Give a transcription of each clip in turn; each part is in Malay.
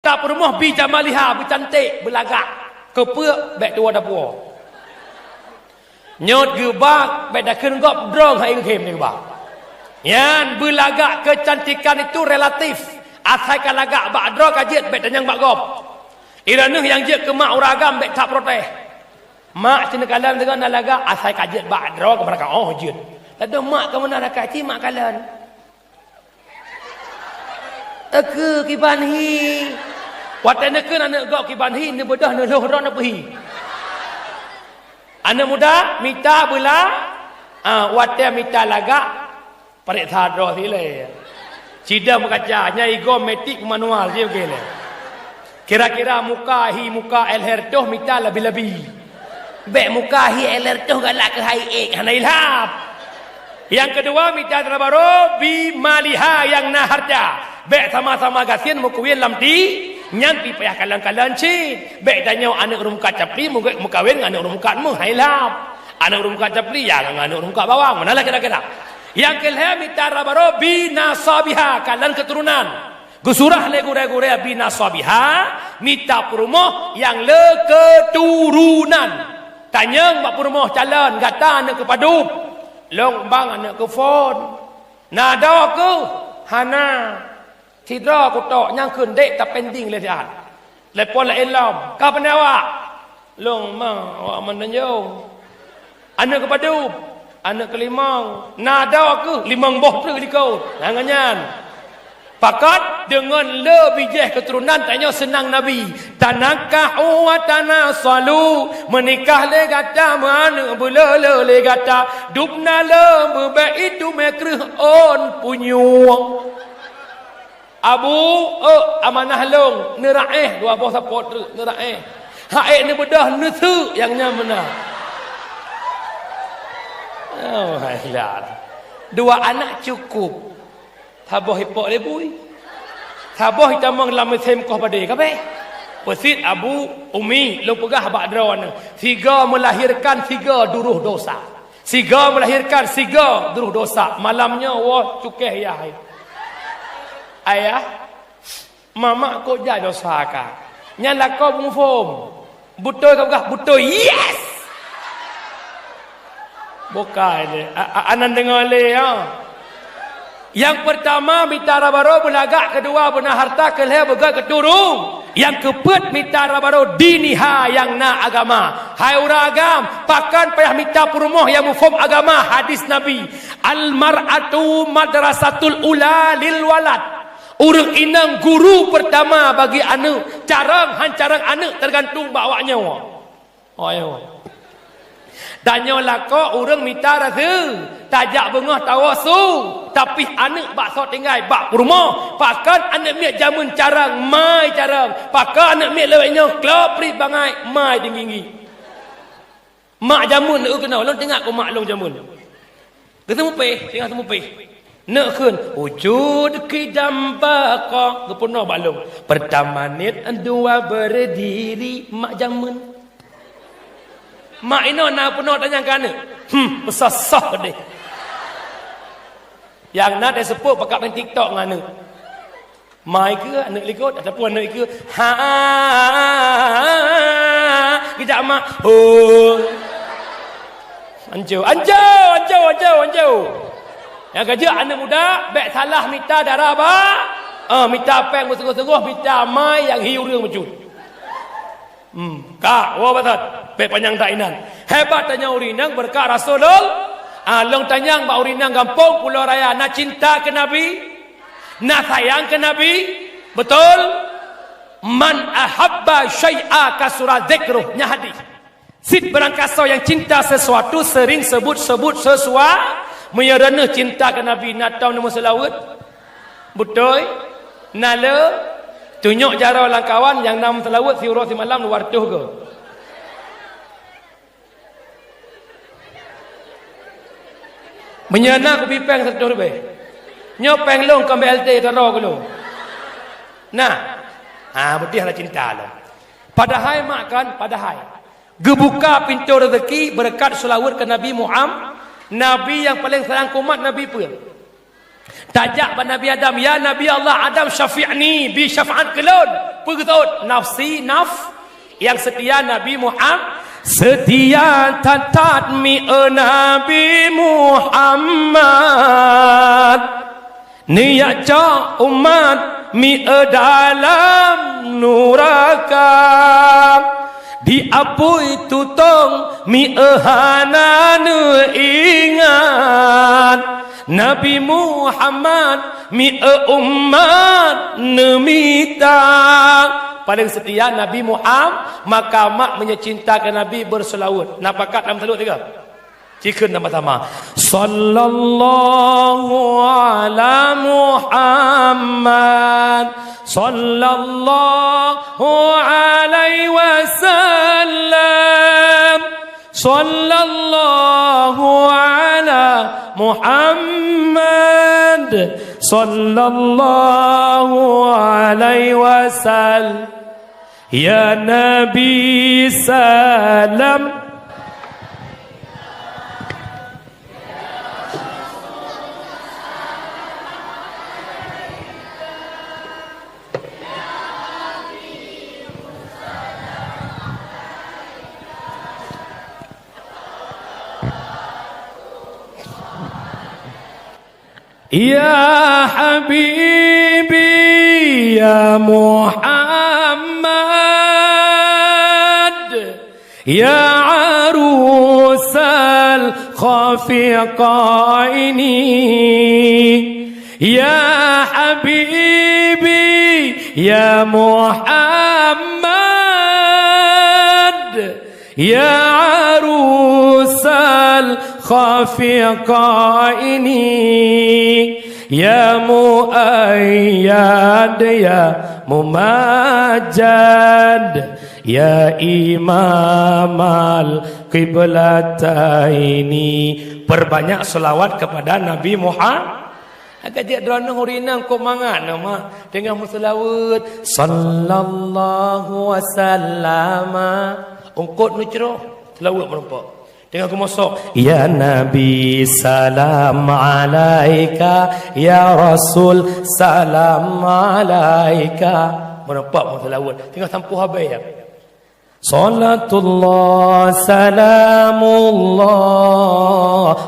mita perumah bi jamaliha bercantik berlagak kepuk bek tua dapur nyot gebak bek dah kenggop drong hai kem ni gebak yan berlagak kecantikan itu relatif asalkan lagak bak drong kajet bek tanyang bak gop irana yang je ke mak uragam bek tak protes mak cina kalam dengan lagak asal kajet bak drong kepada oh jet ada mak ke mana nak kaji mak kalan aku kibanhi watan aku anak gok kibanhi ni bodoh ni lohron apa hi anak muda mita bela watan mita lagak parik thadro sile cida makaca nyai go metik manual je okey le kira-kira muka hi muka elher toh mita lebih-lebih bek muka hi elher toh galak ke hai ek hanai lap yang kedua mita terbaru bi maliha yang naharja bek sama-sama gasian mukuwin lamti nyanti payah kalan-kalan cid bek danyo anak rumka capli mukawin anak rumka mu hai lap anak rumka capli yang anak rumka bawang manalah kira-kira yang kelima mita terbaru bi nasabiha kalan keturunan gusurah le gure-gure bi nasabiha mita perumoh yang le keturunan tanyang mak perumoh calon gata anak kepadup long bang anak ke phone nada ke hana tidra ku tok nyang kun dek ta pending le dia lepon la elam ka penawa long ma wa menanjung anak kepadup anak kelimang nada ke limang boh tu likau jangannya pakat dengan lebih jeh keturunan tanya senang Nabi tanakahu wa tanasalu menikah le gata mana bulele le gata dubna le bebai itu mekreh on punyuang abu amanah long neraih dua boh support neraih haik ni bedah nesu yang nyamana oh hayat dua anak cukup Taboh hipok lebui. Taboh hitamang lama semkoh pada kape. Pesit Abu Umi lu pegah bak drawan. Tiga melahirkan tiga duruh dosa. Tiga melahirkan tiga duruh dosa. Malamnya wah cukeh ya hai. Ayah mama kau jadi dosa ka. Nyala kau bungfom. Butoy kau gah butoy. Yes. Bukan le. Anan dengar le ya. Yang pertama mitara baru belagak, kedua benar harta, kelih begat keturung. Yang keempat mitara baru diniha yang na agama. Hai ura agam, pakan payah mita perumoh yang mufhum agama hadis Nabi. Al mar'atu madrasatul ula lil walad. Urang inang guru pertama bagi anak. Carang hancarang anak tergantung bawanya. Oh ya. Danyo lako urang mita rasa tajak bengah tawasu tapi anak bakso tinggal bak rumah pakan anak miak jamun carang mai carang pakan anak miak lewatnya klop pri bangai mai tinggi mak jamun nak kena long tengok ko mak long jamun ketemu pe tengah temu pe nak keun wujud kidam baqa kepono balong pertama nit dua berdiri mak jamun mak ino nak penuh tanya kan besar sah deh yang nak dia sebut pakai main TikTok dengan anak mai ke anak likut ataupun anak ke kita mak anjau yang kerja anak muda bek salah minta darah ba minta peng bersungguh-sungguh minta mai yang hiurang mecut kak wah batat pe panjang tainan hebat tanya urinang berkat Rasulul long tanyang ba urinang gampung Pulau Raya nak cinta ke Nabi nak sayang ke Nabi betul man ahabba syai'a kasura dzikruh nya hadis sit berangkaso yang cinta sesuatu sering sebut sesuatu menyerana cinta ke Nabi nak tahu nama selawat betul nala tunjuk jara orang kawan yang nam selawat siurah si malam luar tuh ke menyana ku pipeng satu lebih nyopeng long ke BLT taro ke lo nah betihlah cinta lo padahal makan padahal gebuka pintu rezeki berkat selawat ke Nabi Muhammad Nabi yang paling sayang umat Nabi pun Tajak pada Nabi Adam, ya Nabi Allah Adam syafi'ni bi syafa'at kelun. Pergetut nafsi yang setia Nabi Muhammad. Setia tatat mi Nabi Muhammad. Niat ja umat mi dalam neraka. Diapui tutong mi hana ingat. Nabi Muhammad mi umat nemita. Paling setia Nabi Muhammad, maka mak mencintakan Nabi berselawat. Nak pakat dalam selawat tiga. Cikun nama-nama. Sallallahu ala Muhammad. Sallallahu alaihi wasallam. Sallallahu ala Muhammad. Sallallahu alaihi wasallam. Ya Nabi salam. Ya Habibi ya Muhammad ya arusal khafiqaini ya Habibi ya Muhammad ya arusal khafiqaini ya muayyad ya mumajjad ya imamal qiblataini. Perbanyak selawat kepada Nabi Muhammad. Agak dia drone hurinang ko mangan nama dengan selawat sallallahu wasallama. Ungkut nu ceroh selawat merempak. Dengan aku masuk, ya Nabi salam alaika, ya Rasul salam alaika. Merempak selawat. Tengah sampu habis ya. Salatullah salamullah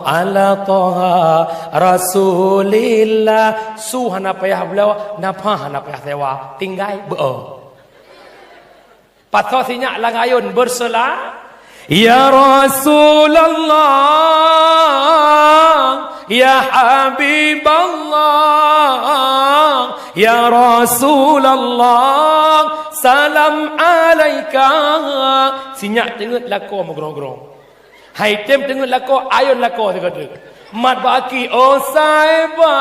ala taha rasulillah. Suhana payah belawa, napa hana payah sewa. Tinggai beo. Patah sinyak langayun berselah. Ya Rasulullah, ya Habiballah, ya Rasulullah, salam alaika. Sinyak tengok lako mengerong-gerong. Hai tem tengok lako, ayun lako sekali. Mat baki, oh saibah,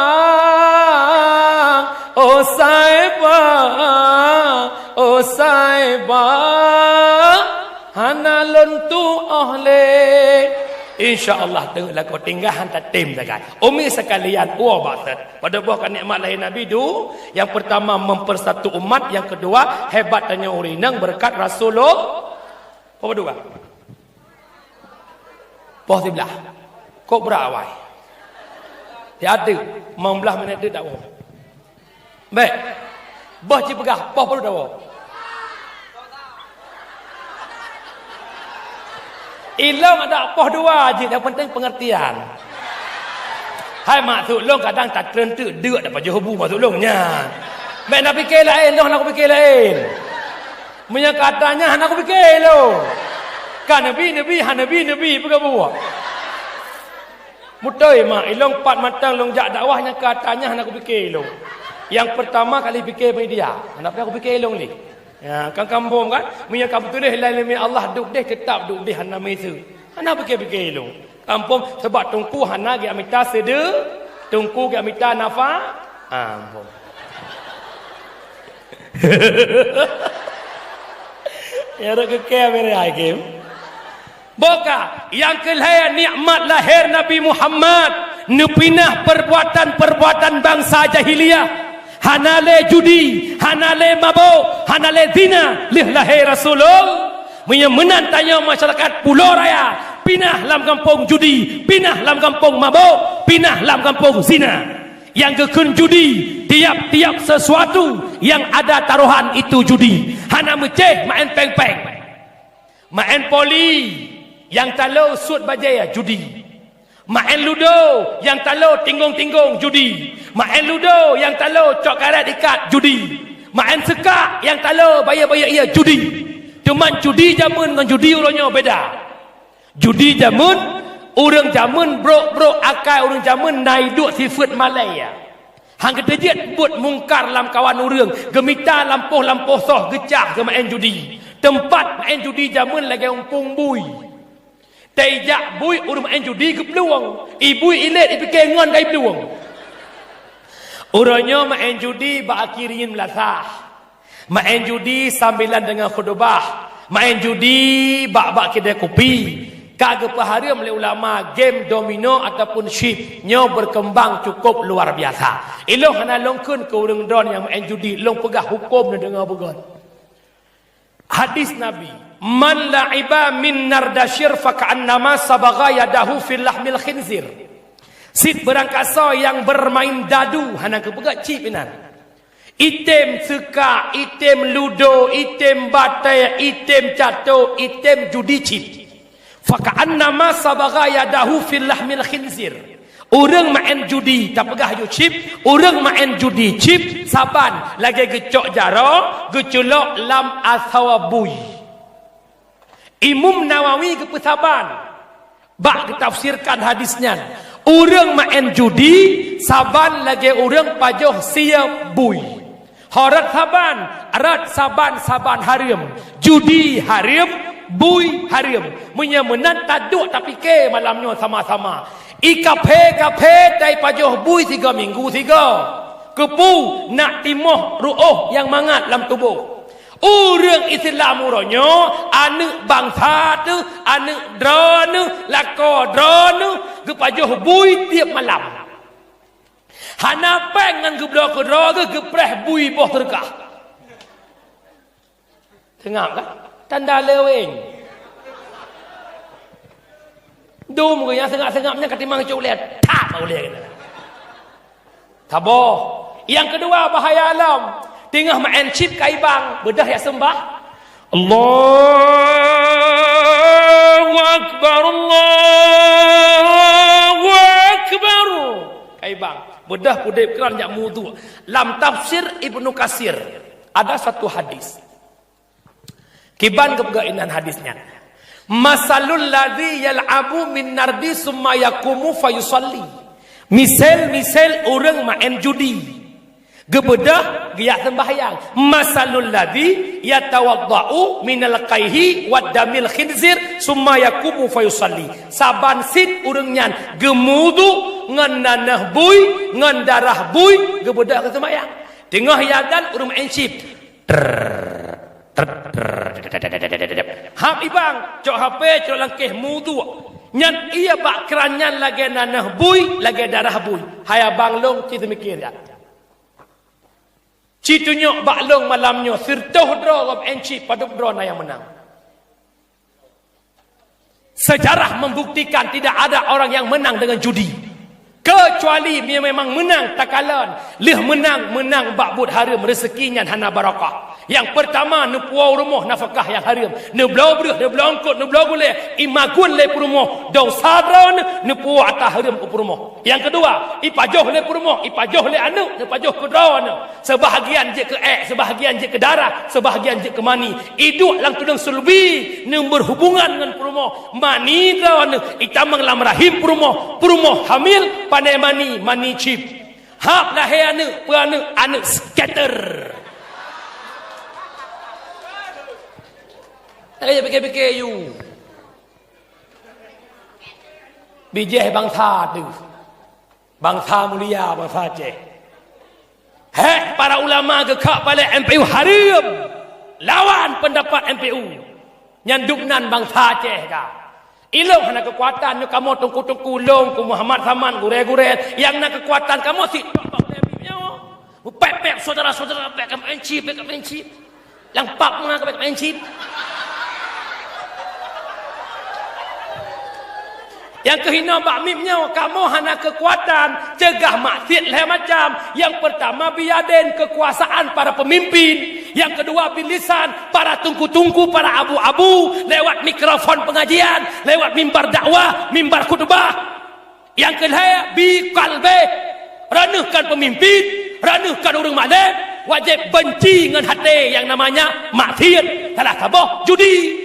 oh saibah, oh saibah. Hana lentu ahle. InsyaAllah tengoklah kau tinggal hantar tim sekali. Umi sekalian, batat. Pada buah nikmat lahir Nabi itu, yang pertama mempersatu umat, yang kedua hebat tanya urinang berkat Rasulullah. Apa dua? Poh sebelah. Kau berawai. Ya ada, 15 minit dia tak tahu. Baik. Bah cipegah, poh perlu tahu. Ilong ada poh dua je, yang penting pengertian. Hai maksud long kadang tak terentuk deuk dapat jehubu maksud longnya. Mek nak fikir lain, long nak fikir lain. Punya katanya nak fikir lo. Kan nabi bergabuh. Mutoi mak ilong 4 matang long jak dakwahnya katanya nak fikir lo. Yang pertama kali fikir media. Kenapa aku fikir long ni? Ya, kan kampung kan, punya kampung tulis lain Allah duk deh tetap duk deh hana mesu. Hana fikir-fikir lu. Kampung sebab tungku hana ge amita sede, tungku ge amita nafa. Ampun. Ya rak ke mere hakim. Boka yang kelaya nikmat lahir Nabi Muhammad, nepinah perbuatan-perbuatan bangsa jahiliyah. Hanale judi, hanale mabuk, hanale zina, lillahi Rasulullah. Menyemenan tanya masyarakat Pulau Raya, pinah lam kampung judi, pinah lam kampung mabuk, pinah lam kampung zina. yang gekun judi. Tiap-tiap sesuatu yang ada taruhan itu judi. Hana meceh main peng-peng, main poli yang talau sud bajaya judi, main ludo yang talau tinggong-tinggong judi, main ludo yang talau cok karet ikat judi, main sekak yang talau bayar-bayar ia judi. Cuman judi jamun dengan judi urangnya beda. Judi jamun orang jamun bro akal orang jamun naik duk sifat Malaya. Hang kedejit buat mungkar lam kawan orang, gemita lampuh soh gecah ke main judi. Tempat main judi jamun lagi umpung bui. Tejak bui urang main judi ke peluang. Ibu ilet ipikir ngon kai peluang. Urangnya main judi berakirin melasah. Main judi sambilan dengan khutbah. Main judi bak kedai kopi. Kagak paharam oleh ulama game domino ataupun chip nyo berkembang cukup luar biasa. Ilong hana longkun ke urang don yang main judi, long pegah hukum na dengar begon. Hadis Nabi, man la'iba min nardashir fa ka'annama sabagha yadahu fil lahmil khinzir. Sid berangkasa yang bermain dadu hana ke pegah chip inan. Item seka, item ludo, item batai, item cato, item judi chip. Faka'annama sabagha yadahu fil lahmil khinzir. Orang main judi tak pegah you chip, orang main judi chip saban lagi gecok jaro, geculok lam asawabui. Imam Nawawi kepesaban bak ditafsirkan hadisnya. Orang main judi saban lagi orang pajoh siap bui. Horat saban haram. Judi haram, bui haram. Menyemenan taduk tapi ke malamnya sama-sama. Kape dai pajoh bui 3 minggu 3. Kepu nak timoh ru'uh yang mangat dalam tubuh. Orang Islam uronyo anak bangsa tu, anak drone, lako drone, kepajoh bui tiap malam. Hana pengen ke blok ke droga ke preh bui boh terkah. Tengok kan? Tanda leweng. Dum ke yang sengap-sengapnya ketimang culet. Tak boleh kena. Tabo. Yang kedua bahaya alam. Tengah main chip kaibang, bedah ya sembah. Allahu Akbar, Allahu Akbar. Kaibang. Bedah pudai keran jak mudu. Lam tafsir Ibnu Katsir ada satu hadis. Kiban kebegainan hadisnya. Masalul ladzi yal'abu min nardi summa yaqumu fayusalli. Misal orang main judi. Gebedah giat sembahyang. Masalul ladzi yatawaddau minal qaihi wad damil khinzir summa yaqumu fayusalli. Saban sit urang nyan gemudu ngan nanah bui, ngan darah bui, gebedak ke sembahyang. Tengah yadan urang main chip. Hap ibang, cok HP, cok langkeh mudu. Nyan iya bak keranyan lagi nanah bui, lagi darah bui. Hai abang long kita mikir ya. Citunya bak long malamnya sirtuh draw main chip paduk draw yang menang. Sejarah membuktikan tidak ada orang yang menang dengan judi. Kecuali dia memang menang takalan. Lih menang bakbud haram rezekinya hana barakah. Yang pertama nepuau rumah nafkah yang haram. Ne belau berah, ne belau angkut, ne belau boleh imagun le rumah. Dau sadran nepuau atas haram ke rumah. Yang kedua, ipajoh le rumah, ipajoh le anu, ne pajoh ke drawan. Sebahagian je ke sebahagian je ke darah, sebahagian je ke mani. Iduk lang tudang sulbi ne berhubungan dengan rumah. Mani drawan itamang lam rahim rumah hamil pandai mani chip. Hap lahir anak scatter. Saya fikir-fikir you. Bijih bangsa tu. Bangsa mulia, bangsa cek. Para ulama gekak balik MPU haram. Lawan pendapat MPU. Nyanduknan bangsa cek kah. Ilong nak kekuatan kamu tungku-tungku long ku Muhammad Saman gure-gure yang nak kekuatan kamu si pep saudara-saudara pek mencip yang pak mengaku mencip Yang kehina bakmimnya, kamu hana kekuatan, cegah maksiat lah macam. Yang pertama biadin kekuasaan para pemimpin. Yang kedua bilisan para tungku-tungku, para abu-abu, lewat mikrofon pengajian, lewat mimbar dakwah, mimbar khutbah. Yang kedua bi qalbi, renahkan pemimpin, renahkan orang maklim, wajib benci dengan hati yang namanya maksiat. Salah tabah judi.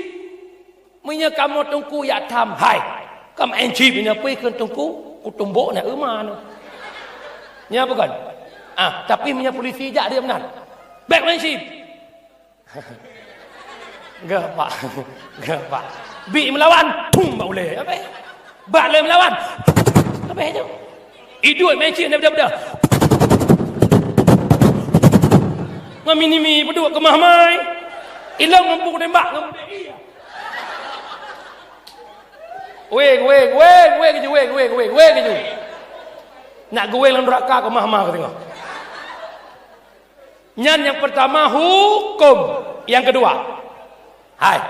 Punya kamu tungku ya tham hai. Kamu enci punya pergi ke tungku, kutumbuk nak rumah tu. Ya bukan? Tapi punya polisi jak dia benar. Back enci. Enggak pak. Bi melawan, pum tak boleh. Apa? Bak le melawan. Apa itu? Idut enci ni benda-benda. Ngaminimi berdua ke mahmai. Ilang ngempuk tembak ngempuk. Weh keju. Nak gue dalam neraka ke mahmah ke tengok. Nyan yang pertama hukum. Yang kedua. Hai.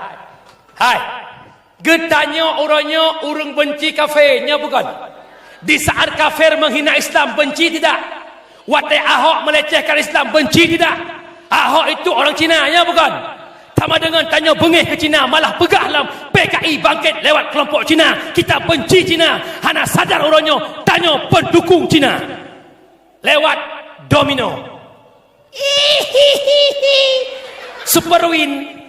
Getanya orangnya orang benci kafirnya bukan. Di saat kafir menghina Islam benci tidak. Watai Ahok melecehkan Islam benci tidak. Ahok itu orang Cina nya bukan. Sama dengan tanya bengih ke Cina, malah pegahlah PKI bangkit lewat kelompok Cina. Kita benci Cina, hana sadar orangnya tanya pendukung Cina lewat domino. Superwin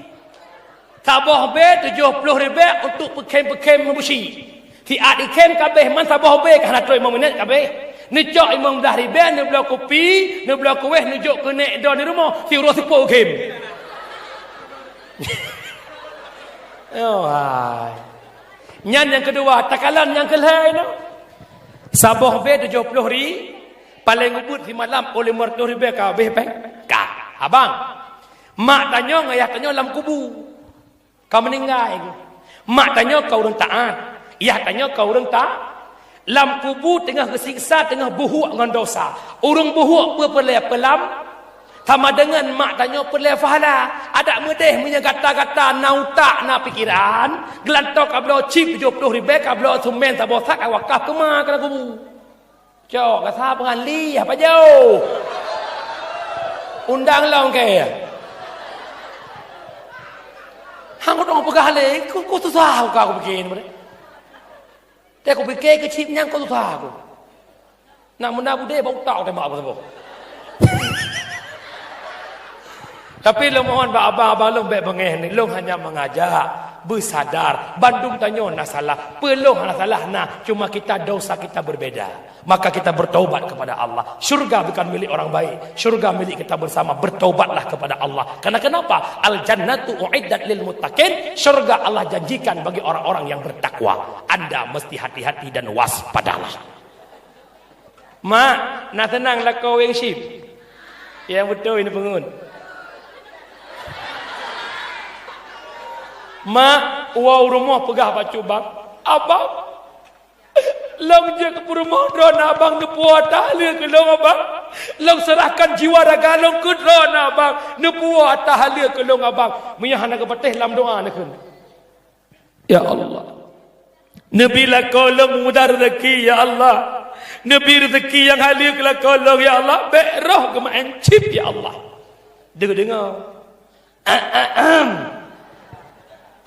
tabah be 70,000 untuk pekem membusi. Ti ad ikem kabeh man tabah be kan atoi menit kabeh. Nejok imam dah ribe ne belah kopi, ne belah kueh nejok ke nek do di rumah, ti urus sipo kem. Nyan yang kedua, takalan yang kelai no. Sabah be 70,000 paling ubud di malam oleh 40,000 ka be peng. Ka, abang. Mak tanya ayah tanya dalam kubu. Kau meninggal. Mak tanya kau orang taat. Ayah tanya kau orang tak. Lam kubu tengah kesiksa, tengah buhuk dengan dosa. Orang buhuk pelam. Sama dengan mak tanya perlu fahala. Ada medeh punya kata-kata nautak na pikiran. Gelantok kablo chip 70,000 kablo sumen sabosak wakaf kema kena kubu. Cok kata pengali apa jauh. Undang laung ke. Hang dong pegah le, ku susah aku bikin mere. Te aku bikin ke chip nyang ku susah aku. Nak mena bude bau tak te mak apa sabo. Tapi lo mohon abang-abang lo baik bengeh ni, lo hanya mengajak, bersadar. Bandung tanya nak salah, peluh nak salah nak. Cuma kita dosa kita berbeza. Maka kita bertaubat kepada Allah. Syurga bukan milik orang baik, syurga milik kita bersama. Bertaubatlah kepada Allah. Karena kenapa? Al jannatu uiddat lil muttaqin. Syurga Allah janjikan bagi orang-orang yang bertakwa. Anda mesti hati-hati dan waspadalah. Mak, nak tenanglah kau yang syib. Yang betul ini pengun. Mak, wow rumah pegah bacu bang. Abang, long je ke rumah drone abang nepuah tahlil ke long abang. Long serahkan jiwa raga long ke drone abang. Nepuah tahlil ke long abang. Menyahana ke patih dalam doa nak. Ya Allah. Nabilah kau long mudah rezeki ya Allah. Nabi rezeki yang halil ke kau long ya Allah. Baik roh ke ma'ancip ya Allah. Dengar.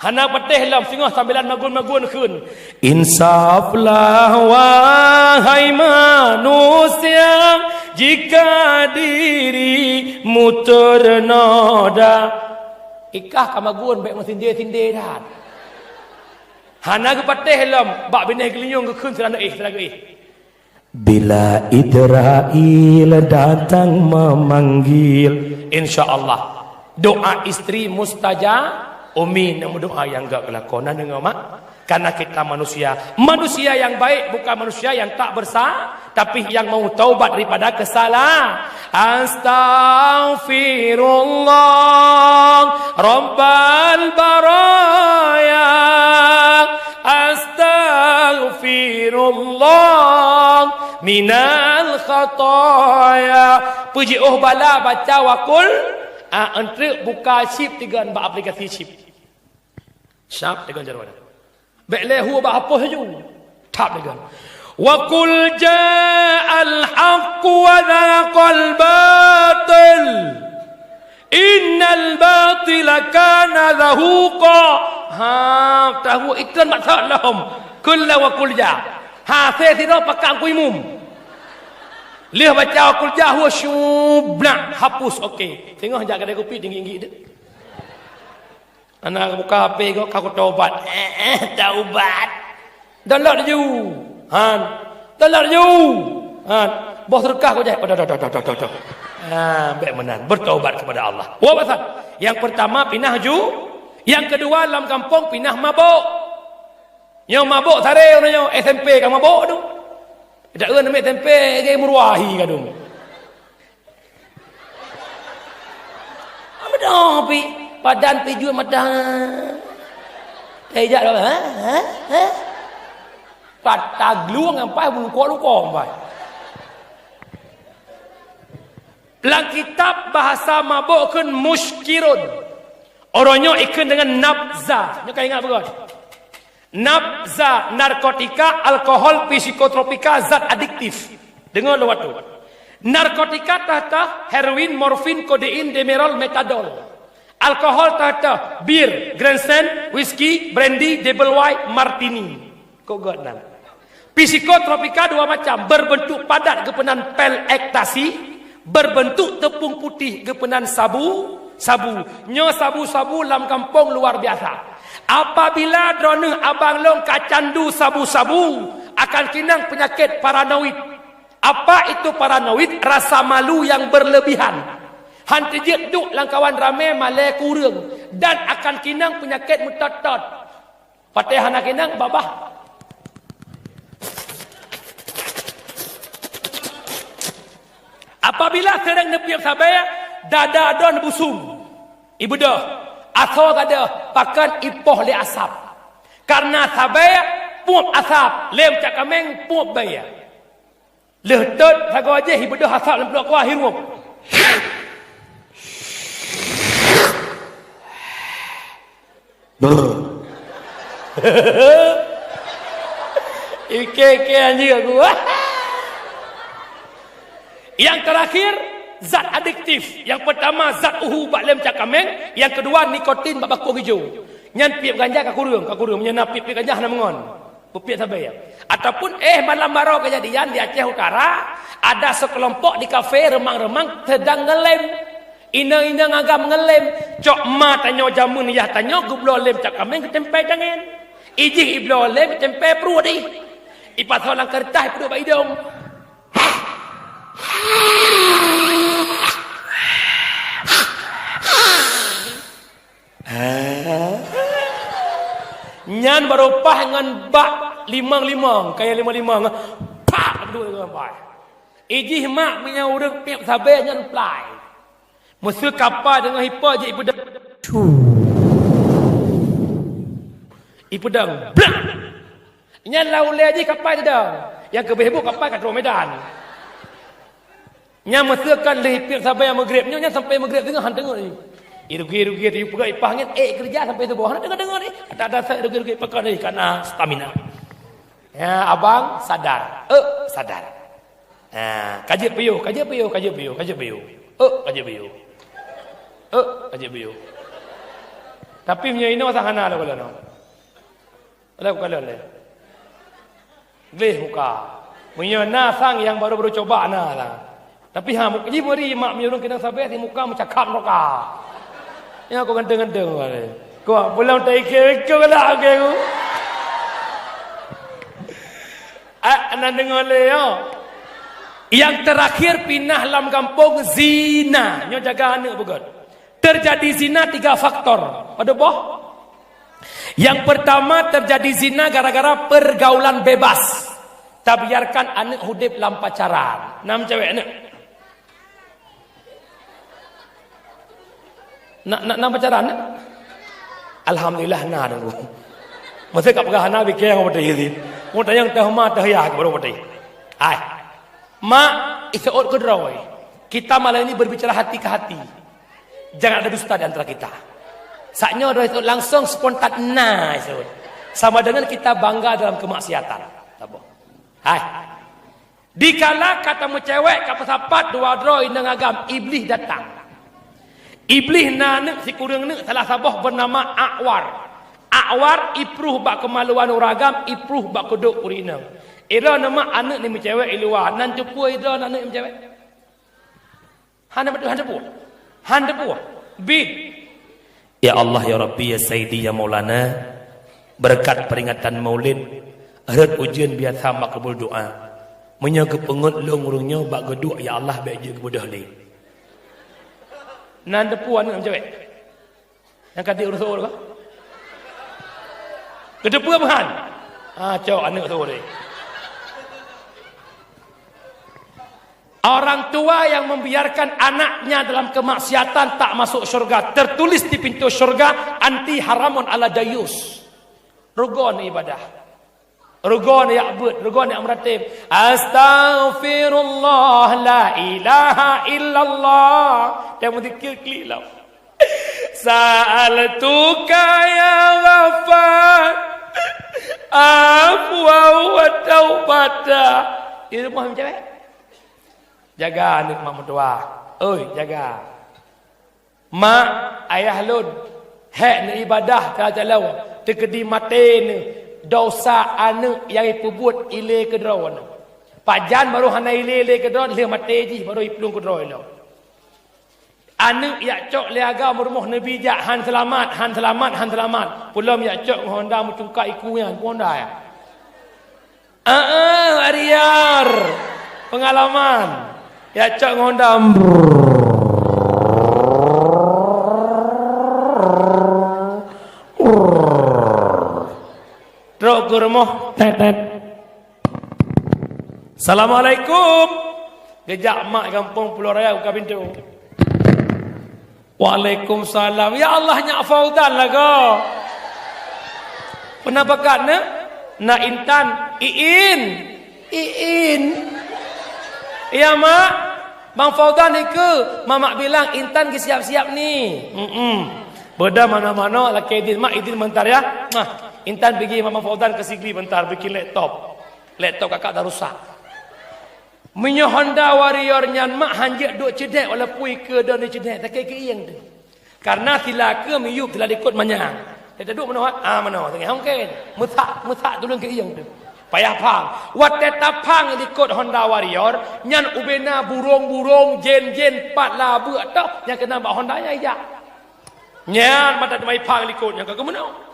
Hana patih lam singah sambilan magun-magun kun. Insaflah wahai manusia, jika dirimu ternoda. Ikah kamagun baik masindih-sindih dah. Hana ke patih lam bak bineh gelinyung ke kun serana serana Bila Israel datang memanggil, insya-Allah doa istri mustajab. Umi nak doa yang enggak kelakonan dengan mak. Karena kita manusia yang baik, bukan manusia yang tak bersalah, tapi yang mau taubat daripada kesalahan. Astaghfirullah Rabbal baraya. Astaghfirullah minal khataya. Puji bala baca wakul. Entre buka chip dengan aplikasi chip. Syap dengan jarwan. Baik lehu apa apa saja. cakap dengan wa qul ja'al haqq wa dhaqal batil innal batila kana zahuqa. Tahu iklan maksud lahum kullu wa qul ja ha se ti ro pakang kuimum lihat baca qul ja huwa syubna hapus okey tengok jak kedai kopi tinggi-tinggi dia anak buka HP kau taubat taubat download je download je bos rekah kau je dah baik menan bertaubat kepada Allah. Wa pasal yang pertama pindah ju, yang kedua dalam kampung pindah mabuk. Yang mabuk sare orangnya SMP kan mabuk tu. Tak eun ambil SMP ke murwahi kan tu. Amedah pi padan pi jual madah. Jak dah Patag luang ampai luko ampai. Dalam kitab bahasa mabuk kan muskirun. Orangnya ikan dengan nabza. Nyo kan ingat bukan? Nabza, narkotika, alkohol, psikotropika, zat adiktif. Dengar lewat tu. Narkotika tahta heroin, morfin, kodein, demerol, metadol. Alkohol tahta bir, Grandstand, whisky, brandy, double white, martini. Kau gak psikotropika dua macam, berbentuk padat kepenan pel ektasi, berbentuk tepung putih kepenan sabu. Nyo sabu-sabu dalam kampung luar biasa. Apabila drone abang long kacandu sabu-sabu akan kinang penyakit paranoid. Apa itu paranoid? Rasa malu yang berlebihan. Hanti jeduk langkawan ramai malai kurang dan akan kinang penyakit mutatot. Patihan kinang babah. Apabila sedang nepiap sabaya dada don busung ibu dah atau kada pakan ipoh le asap karena sabaya puap asap lem cak kameng puap baya letot sago aja ibu dah asap lem pelak kuah hirup ike anjing aku. Yang terakhir zat adiktif. Yang pertama zat uhu bak lem cakameng, yang kedua nikotin bak bakung hijau. Nyan piap ganja ka kurung menyena piap ganja hana mengon. Piap sabai ya. Ataupun malam baru kejadian di Aceh Utara, ada sekelompok di kafe remang-remang sedang ngelem. Ina-ina ngagam ngelem. Cok ma tanyo jamun yah tanyo gublo lem cakameng ketempai tangan. Ijih iblo lem ketempai perut di. Ipat solang kertas perut bak hidung. Nyan berupah dengan bak limang-limang kayak lima-limang pak dua dengan bak ijih mak punya urang piap sabai nyan plai musuh kapal dengan hipa je ibu pedang blak nyan laule je kapal sedang yang kebehebuk kapal kat Medan. Nya meseukan leh piap sabai maghribnya nya sampai maghrib tengah ni. Irugi tu pegang ipah ngit kerja sampai tu bawah dengar ni. Ada saya irugi pegang ni karena stamina. Ya abang sadar. Sadar. Kaji piu. Kaji piu. Tapi punya ini masa hana lah kalau no. Kalau le. Leh muka. Punya nasang yang baru coba lah. Tapi muka beri mak menyuruh kita sampai di muka mencakap roka. Ya aku ganteng-ganteng wale. Kau pulang tak ikut lah aku. Anak dengar le yo. Yang terakhir pindah dalam kampung zina. Nyo jaga anak bukan. Terjadi zina 3 faktor. Pada boh. Yang pertama terjadi zina gara-gara pergaulan bebas. Tak biarkan anak hidup dalam pacaran. 6 cewek anak. Nak pacaran? Alhamdulillah na dah. Masa kat pegah bikin yang betul ini. Mau tanya yang terhormat terhias baru betul. Hai, mak isaut kedrawai. Kita malam ini berbicara hati ke hati. Jangan ada dusta di antara kita. Saatnya langsung spontan isaut. Sama dengan kita bangga dalam kemaksiatan. Tabah. Hai. Dikala kata cewek kata sapat dua droi nang agam iblis datang. Iblis nak si kurang nak salah sabah bernama A'war. A'war ipruh bak kemaluan uragam, ipruh bak kuduk urinang. Ira nama anak ni cewek luar, nan cepu ira anak ni cewek. Han cepu. Bid. Ya Allah ya Rabbi ya Sayyidi ya Maulana, berkat peringatan Maulid, arat ujian biasa makbul doa. Menya kepengut long urungnya bak geduk ya Allah baik je kemudah ni. Nan depu anak cewek. Yang kata urus orang. Kedepu apa han? Cok anak tu ni. Orang tua yang membiarkan anaknya dalam kemaksiatan tak masuk syurga. Tertulis di pintu syurga anti haramun ala dayus. Rugon ibadah. Rugon ya'bud, rugon yang meratib. Astaghfirullah la ilaha illallah. Dia menzikir klik lah. Sa'altuka ya ghafar afwa wa taubata. Ini rumah macam cewek. Jaga anak mak mertua. Oi, jaga. Mak, ayah lun. Hak ni ibadah kalau terkedi mati ni. Dosa anak yang ipubuat ile ke drawan. Pajan baru hana ile ke drawan le mati ji baru iplung ke drawan lo. Anak yak cok le agam rumah Nabi jak han selamat. Pulam yak cok Honda mucungka iku yang Honda ya. Ariar. Pengalaman. Yak cok Honda. Teruk ke rumah. Assalamualaikum. Gejak mak kampung Pulau Raya buka pintu. Waalaikumsalam. Ya Allah nyak Fauzan lah kau. Pernah bakat nak Intan. Iin. Ya mak. Bang Fauzan ni ke? Mamak bilang Intan ke siap-siap ni. Beda mana-mana laki Idin. Mak Idin bentar ya. Nah. Intan pergi Mama Fauzan ke Sigli bentar bikin laptop. Laptop kakak dah rusak. Minyak Honda Warrior nyan mak hanjek duk cedek wala pui ke dan cedek tak ke iyang tu. Karena tilaka miyup telah ikut manyang. Dia duduk mana? Mana? Tengah mungkin. Mutak tulung ke iyang tu. Payah pang. Wat tetapang ikut Honda Warrior nyan ubena burung-burung jen-jen pat labu atau yang kena bak Honda nya ijak. Nyan mata mai pang ikut yang ke mana?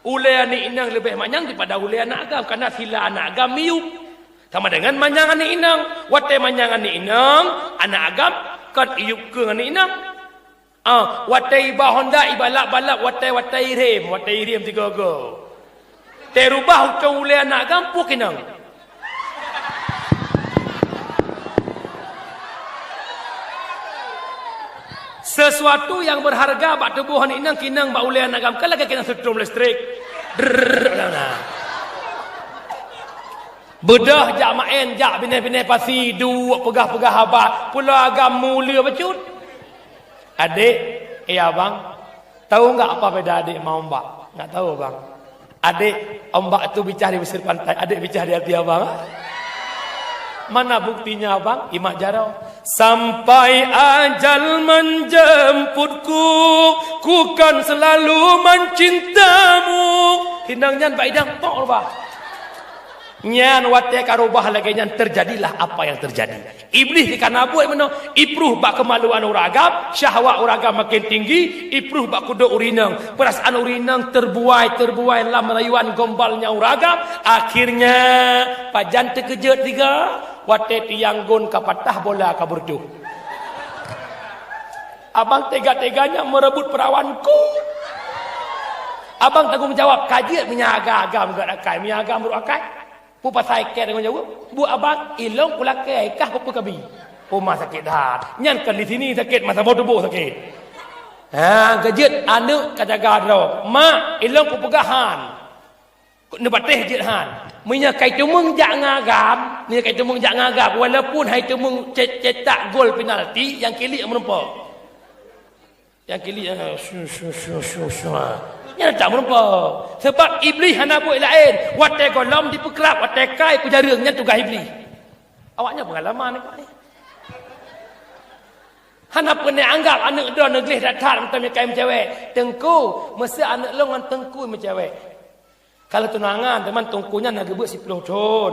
Ulai anak inang lebih manyang daripada ulai anak agam. Kerana sila anak agam miup. Sama dengan manyang anak inang. Watai manyang anak inang. Anak agam kan iup ke anak inang. Watai iba Honda iba balap watai rem. Watai rem tiga go. Terubah hukum ulai anak agam puk inang. Sesuatu yang berharga bak tubuh anak inang kinang bak ulai anak agam. Kalau kena setrum listrik. Bedah jak main jak bineh-bineh pasi dua pegah-pegah abah pula agam mulia becut. Adik, abang, tahu enggak apa beda adik sama ombak? Enggak tahu bang. Adik, ombak itu bicara di pesisir pantai, adik bicara di hati abang. Mana buktinya abang? Imak jarau. Sampai ajal menjemputku, ku kan selalu mencintamu. Hindang nyan pak idang tok bah. Nyan watai karubah lagi nyan terjadilah apa yang terjadi. Iblis dikana buat mana? Ipruh bak kemaluan uragam, syahwat uragam makin tinggi, ipruh bak kuda urinang. Perasaan urinang terbuai dalam rayuan gombalnya uragam. Akhirnya pajan terkejut tiga. Watai tiang gun kapatah bola kabur tu. Abang tega-teganya merebut perawanku. Abang tanggung jawab kajian menyaga agam gak akai, menyaga meruk akai. Pu pasai ke dengan jawab. Bu abang ilong pulakai kah apa kabi. Rumah sakit dah. Nyan kan di sini sakit masa mau tubuh sakit. Gajet anak kajaga ro. Mak ilong pu pegahan. Nepateh jithan. Minyak kai tumung jak ngagam, minyak kai tumung jak ngagam walaupun hai tumung cetak gol penalti yang kili yang menempa. Yang kili Nya tak merempa. Sebab iblis hana buat lain. Watai golom dipekerap, watai kai pujarangnya tugas iblis. Awaknya pengalaman ni Pak ni. Hana pernah anggap anak dia negeri datang macam kai cewek. Tengku, mesti anak long dengan tengku macam cewek. Kalau tunangan teman tengkunya nak gebut 10 tahun.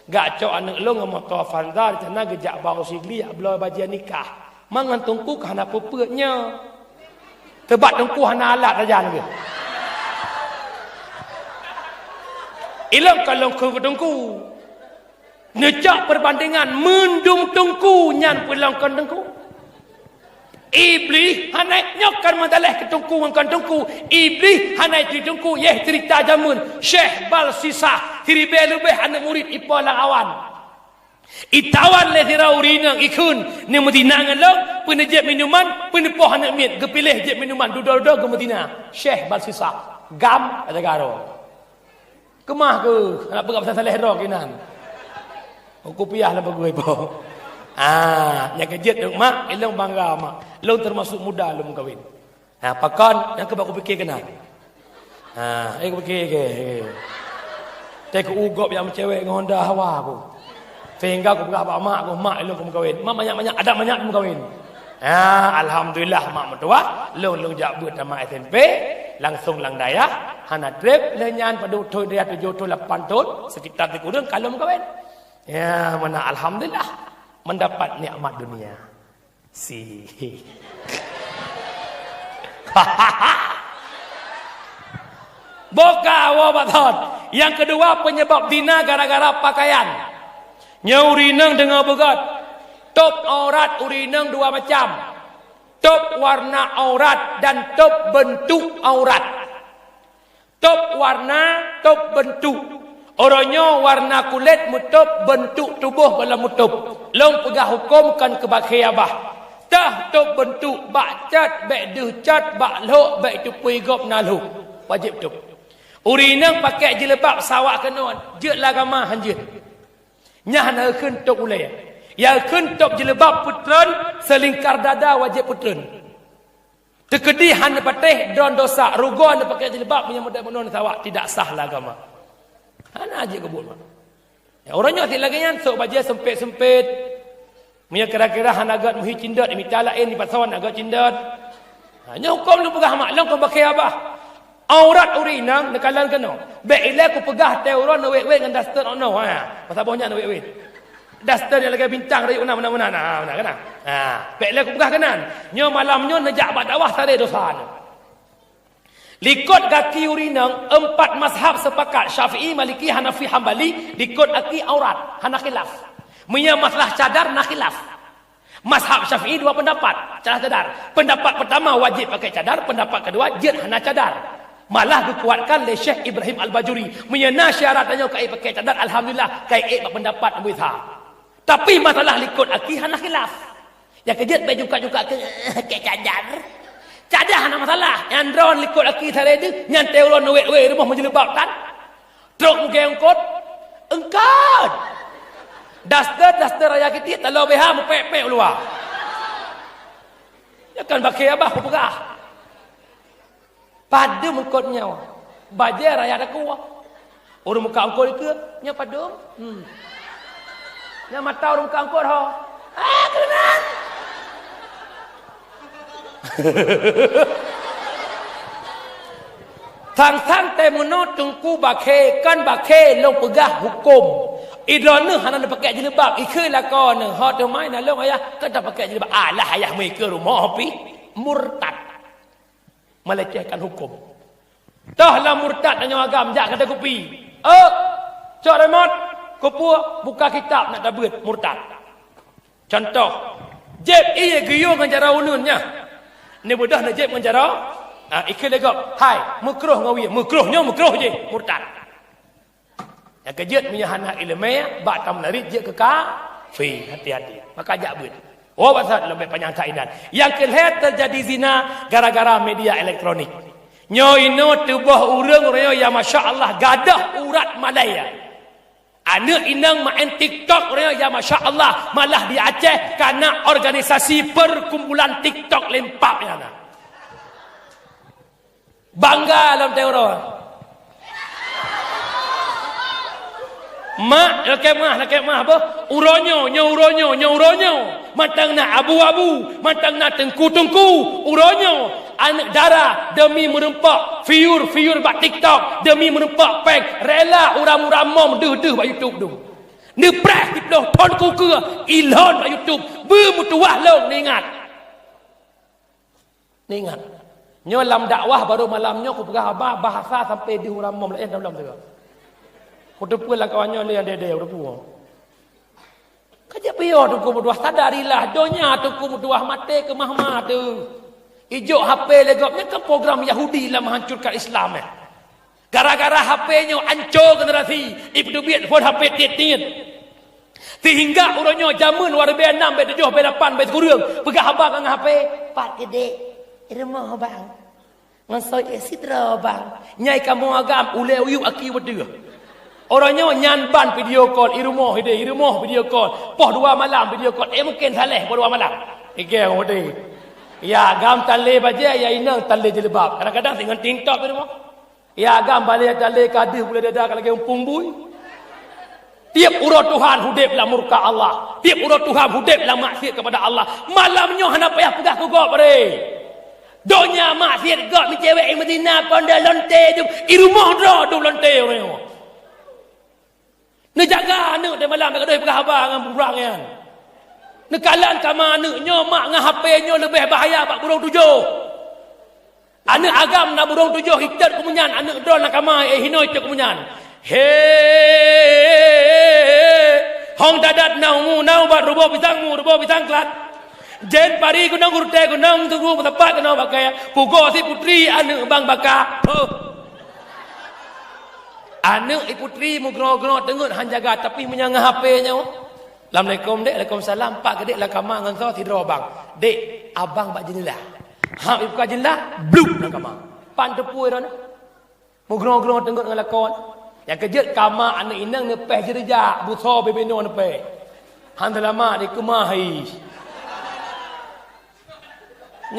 Gak cok anak long dengan motor Avanza di sana gejak bau sigli belah bajian nikah. Mangan tengku hana pepetnya. Tebak tengku hana alat saja ni. Ilang kalau ke tengku. Ngejak perbandingan mendung tengku nyan pelangkan tengku. Iblis hanai nyokan madalah ke tengku ngkan tengku. Iblis hanai di tengku yeh cerita jamun Syekh Balsisa hiribe lebih anak murid ipalang awan. Itawan le tiraurina ikun ni Medina ngalong penejep minuman penepoh anak mit gepilih jep minuman duduk-duduk ke Medina. Syekh Balsisa gam ada garo. Kemah ke nak pegang pasal saleh ro kinan. Kopiah lah bagus ibu. Yang kejut duk mak, ilong bangga mak. Long termasuk muda long kahwin. Pakon yang kebak aku fikir kena. Aku fikir ke. Tapi aku ugop yang cewek dengan Honda Hawa aku. Sehingga aku pegang mak aku, mak ilong aku kahwin. Mak banyak-banyak ada banyak aku kahwin. Alhamdulillah mak mertua, long jak buat nama SMP, langsung lang daya, hana trip lenyan pada utoi dia 7 tahun 8 tahun, sekitar dikurang kalau kahwin. Ya, mana alhamdulillah mendapat nikmat dunia. Si. Boka wabatot. Yang kedua penyebab dina gara-gara pakaian. Nyaurinang dengan begat. Top aurat urinang dua macam. Top warna aurat dan top bentuk aurat. Top warna, top bentuk. Orangnya warna kulit mutup, bentuk tubuh kalau mutup. Long pegah hukumkan ke bakai abah. Tah tup bentuk bak cat, bak duh cat, bak lok, bak tupui gop nalu. Wajib tup. Urinang pakai jilbab sawak kenon. Jut lagama hanjut. Nyah na keun tup ulai. Ya keun tup jilbab putran, selingkar dada wajib putran. Tekedihan patih don dosa. Rugon pakai jilbab punya mudah-mudahan sawak tidak sah agama. Hana aja kebun mak. Ya, orangnya tidak lagi yang sok baju sempit-sempit. Punya kira-kira hana agak muhi cindat, minta lain di pasawan agak cindat. Hanya hukum lu pegah mak, lang kau pakai abah. Aurat urinang nekalan kena. Baik ilai ku pegah teuron wek-wek dengan daster ono pasal bohnya wek-wek. Daster yang lagi bintang dari mana-mana. Benar kan? Baik ilai ku pegah kanan. Nyo malamnya nejak bak dakwah tare dosa. Likut kaki urinang, 4 mazhab sepakat. Syafi'i, Maliki, Hanafi, Hambali. Likut kaki aurat. Hana khilaf. Punya masalah cadar, nak khilaf. Mazhab Syafi'i 2 pendapat. Cadar. Pendapat pertama wajib pakai cadar. Pendapat kedua, jet hana cadar. Malah dikuatkan oleh Syekh Ibrahim Al-Bajuri. Punya syaratnya kai pakai cadar. Alhamdulillah, kai pendapat Muitha. Tapi masalah likut kaki, hana khilaf. Yang kejet, juga ke cadar. Cadar hana masalah. Yang drone likut laki tadi tu, yang teuron wek-wek rumah menjelebak kan. Truk muka engkot. Engkot. Daster raya kita talau beha mepek-pek luar. Ya kan pakai abah aku pegah. Pada mengkotnya. Bajar raya ada kuah. Orang muka engkot ke? Nya pada. Nya mata orang muka engkot ho. Kenang. Tang temuno tungku bakhe kan bakhe long pegah hukum. Idrone hana pakai jilbab ikeu lakon ha tu mai na long ayah kan tak pakai jilbab. Alah ayah mai ke rumah api murtad. Melecehkan hukum. Tahlah murtad hanya agam jak kata kopi. Cak remote kopu buka kitab nak dabut murtad. Contoh, jeb iya geyong dengan cara ulunnya. Ni budak nak jeb menjara. Ikut legap. Hai, mukruh ngawi. Mukruhnya mukruh je. Murtad. Yang kejut punya anak ilmiah. Bak tam lari je ke kafir. Hati-hati. Maka ajak buat. Oh, pasal lebih panjang kainan. Yang kelihatan terjadi zina gara-gara media elektronik. Nyoino tubuh orang-orang yang Masya Allah gadah urat Malaya. Anak inang main TikTok orang yang Masya Allah malah di Aceh karena organisasi perkumpulan TikTok lempap yang Bangga dalam teori. Mak lekek mah apa? Uronyo. Matang nak abu-abu, matang nak tengku, uronyo. Anak darah demi merempak fiur bak TikTok, demi merempak peng rela uram-uram deh bak YouTube tu. Ni praktik dah ton ku ke ilhon bak YouTube, bermutuah long ni ingat. Nyo lam dakwah baru malamnya aku pegah abah bahasa sampai di uram-uram lain dalam tu. Kudu pula kawannya le dede udah puang. Kaja piyo tu ku berdoa sadarilah donya tu ku berdoa mate ke mahmah tu. Ijo HP legopnya ke program Yahudi lah menghancurkan Islam eh. Gara-gara HP-nya hancur generasi. Ibnu biat phone HP tiet-tiet. Sehingga uronyo jamun war B6 B7 B8 B10 pegah abang dengan HP. Pak gede rumah bang. Ngasoi sidra bang. Nyai kamu agam ule uyu aki wedeu. Orangnya nyanban video call irumah video call poh 2 malam video call mungkin saleh poh 2 malam ikeng hode ya gam tale baja ya inang tale jilbab kadang-kadang dengan TikTok tu ya gam balik tale kadih boleh dadak lagi umpung bui tiap urut Tuhan hudip la murka Allah tiap urut Tuhan hudip la maksiat kepada Allah malamnya hana payah pegah kugok bare donya maksiat gak mi cewek Madinah ponda lonte tu irumah ro do lonte orang ni jaga anak dia malam tak ada pegah abang dengan burang kan. Ni kalan kama anaknya mak dengan HP-nya lebih bahaya bak burung 7. Anak agam nak burung 7 hitat kemunyan anak drone nak kama hinoi tu kemunyan. Hong dadat nau bat rubo pisang kelat. Jen pari gunung urte gunung tunggu tepat kena pakai pugo si putri anak bang bakar. Anak putri mugro-gro tengut han jaga tapi menyangah HP-nya. Assalamualaikum dek, Waalaikumsalam. Pak gedek lah kamar ngan kau tidur abang. Dek, abang bak jendela. Ha buka jendela, bluk nang kamar. Pan tepui ron. Mugro-gro tengut ngan lakon. Yang kejut kamar anak inang nepeh jerejak, buso bebeno nepeh. Han lama di kemahi.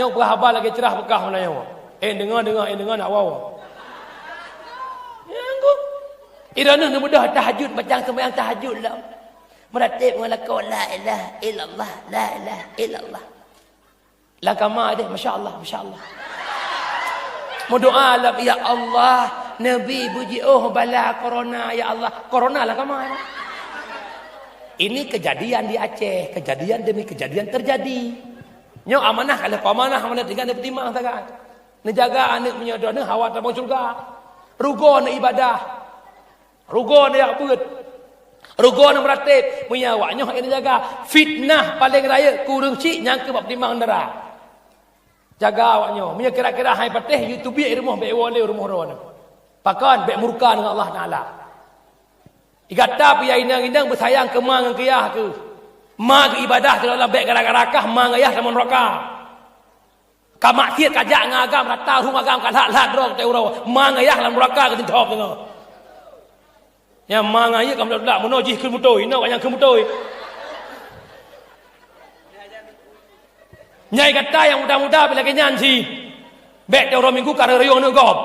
Nyok berhabar lagi cerah bekah menayo. Dengar nak wow. Irana mudah tahajud macam sembahyang tahajud lah. Meratib mengalakau la ilaha illallah, la ilaha illallah. La kama dia masya-Allah. Berdoa lah ya Allah, Nabi puji bala corona ya Allah. Corona lah kama. Ini kejadian di Aceh, kejadian demi kejadian terjadi. Nyo amanah kalau amanah tinggal bertimang sangat. Menjaga anak punya doa hawa tabung surga. Rugo nak ibadah. Rugo nak abud. Rugo nak meratib. Punya awaknya hak kena jaga. Fitnah paling raya kurang cik nyangka bab timang darah. Jaga awaknya. Punya kira-kira hai patih YouTube rumah baik wale rumah ron. Pakan baik murka dengan Allah Taala. Igata pi inang-inang bersayang ke mang kiyah ke. Mang ibadah dalam baik gara-gara kah mang ayah sama neraka. Ka maksiat kajak ngagam rata rumah agam kalah drog teu raw. Mang ayah dalam neraka ke tintok tengok. Yang mangaya kamu dak menojih ke mutoi, nak yang ke mutoi. Nyai kata yang muda-muda bila kenyan si. Bek orang minggu kara rayong nak gop.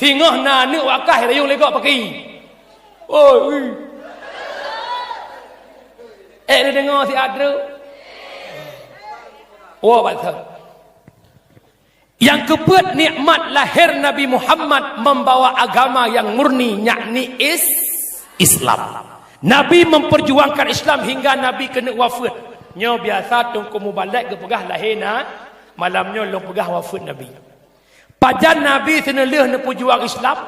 Tingah na nak wakah rayong legok paki. Oi. Ni dengar si Adru. Oh betul. Yang keempat nikmat lahir Nabi Muhammad membawa agama yang murni yakni Islam. Nabi memperjuangkan Islam hingga Nabi kena wafat. Nyo biasa tungku mubalak ke pegah lahirna, malamnya long pegah wafat Nabi. Pajan Nabi senelih ne perjuang Islam.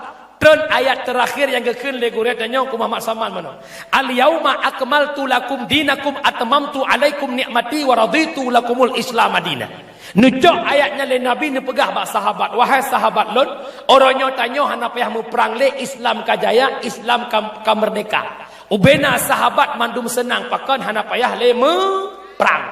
Turn ayat terakhir yang kekin legure tanya ku Muhammad Saman mana. Al yauma akmaltu lakum dinakum atmamtu alaikum nikmati wa raditu lakumul Islam madinah. Nucok ayatnya le Nabi ne pegah bak sahabat. Wahai sahabat lun, orangnya tanya hana payah memperang le Islam kajaya, Islam ka merdeka. Ubena sahabat mandum senang pakan hana payah le perang.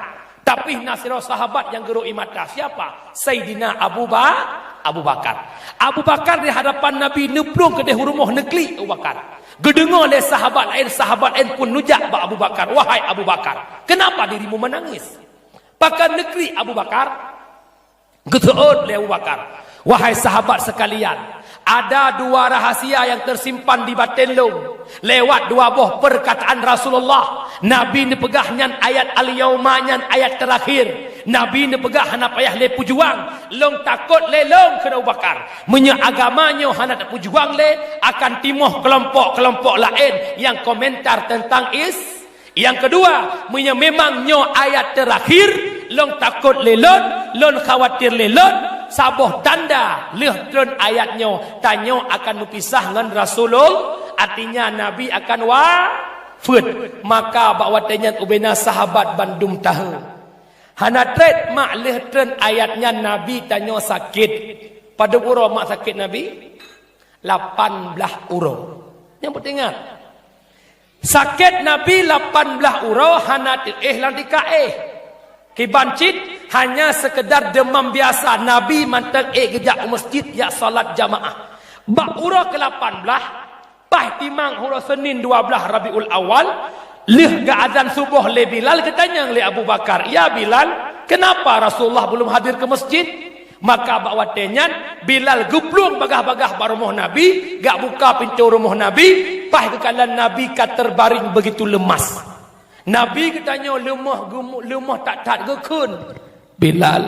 Tapi nasiro sahabat yang geru imata siapa? Sayyidina Abu Bakar. Abu Bakar di hadapan Nabi neplung ke rumah negeri Abu Bakar. Gedengar oleh sahabat lain pun nujak ba Abu Bakar. Wahai Abu Bakar, kenapa dirimu menangis? Pakan negeri Abu Bakar. Geteut oleh Abu Bakar. Wahai sahabat sekalian, ada dua rahasia yang tersimpan di batin long. Lewat dua buah perkataan Rasulullah. Nabi ni pegah nyan ayat al-yauma nyan ayat terakhir. Nabi ni pegah hana payah le pujuang. Long takut le long kena Abu Bakar. Menya agamanya hana tak pujuang le akan timuh kelompok-kelompok lain yang komentar tentang Yang kedua, menya memang nyo ayat terakhir, long takut le lon khawatir le lon. Sabuh tanda lehtron ayatnya tanyo akan berpisah dengan Rasulullah, artinya Nabi akan wafat. Maka bakwatanya ubena sahabat bandum tahu hana tret mak lehtron ayatnya Nabi tanyo sakit. Pada uro mak sakit Nabi 18 uro. Yang bertingat sakit Nabi 18 uro hana lang dikaeh kibancit hanya sekedar demam biasa. Nabi mantap gejak masjid ya salat jamaah. Bak urah ke-18 pah timang hurah Senin 12 Rabiul Awal leh ga azan subuh le Bilal ketanya le Abu Bakar, "Ya Bilal, kenapa Rasulullah belum hadir ke masjid?" Maka bak watenyan Bilal guplung bagah-bagah barumuh Nabi, gak buka pintu rumah Nabi, pah kekalan Nabi kat terbaring begitu lemas. Nabi katanya lemah tak gekun. Bilal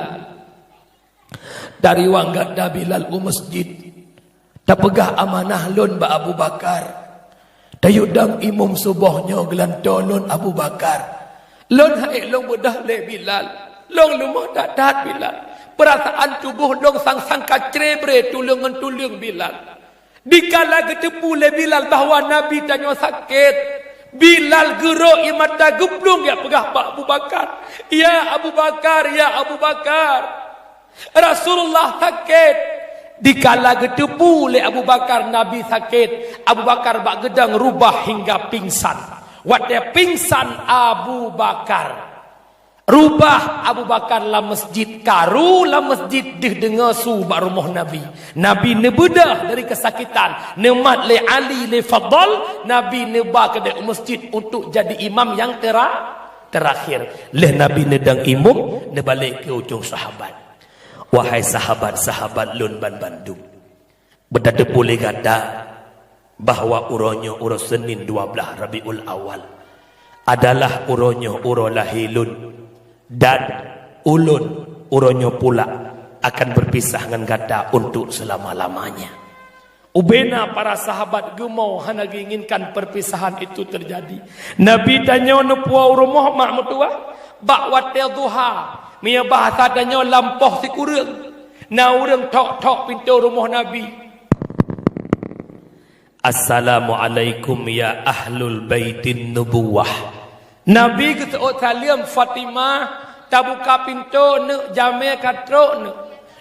dari wang gada Bilal ke masjid tak pegah amanah lon ba Abu Bakar. Dayudang imam subuhnya gelanto lon Abu Bakar. Lon haik long bedah le Bilal. Long lemah tak Bilal. Perasaan tubuh long sang-sang kacrebre tulungan Bilal. Dikala ketepu le Bilal bahawa Nabi tanya sakit. Bilal gerok imata geblung ya pegah Pak Abu Bakar. Ya Abu Bakar, ya Abu Bakar. Rasulullah sakit. Dikala gedepu le Abu Bakar Nabi sakit. Abu Bakar bak gedang rubah hingga pingsan. Waktu pingsan Abu Bakar. Rubah Abu Bakar la masjid karu la masjid dengar su bak rumah Nabi. Nabi nebedah dari kesakitan. Nemat le Ali le Fadl. Nabi neba ke masjid untuk jadi imam yang terakhir. Leh Nabi nedang imam nebalik ke ujung sahabat. Wahai sahabat-sahabat lun ban Bandung. Berdada boleh kata bahawa uronyo uro Senin 12 Rabiul Awal adalah uronyo uro lahilun. Dan ulun uronyo pula akan berpisah dengan kata untuk selama-lamanya. Ubena para sahabat gemau hana inginkan perpisahan itu terjadi. Nabi tanya nepua rumah mak mutua bak watel duha. Mia bahasa tanya lampoh si kurang. Na urang tok pintu rumah Nabi. Assalamualaikum ya ahlul baitin nubuwah. Nabi kata salam Fatimah tak buka pintu ne jame katro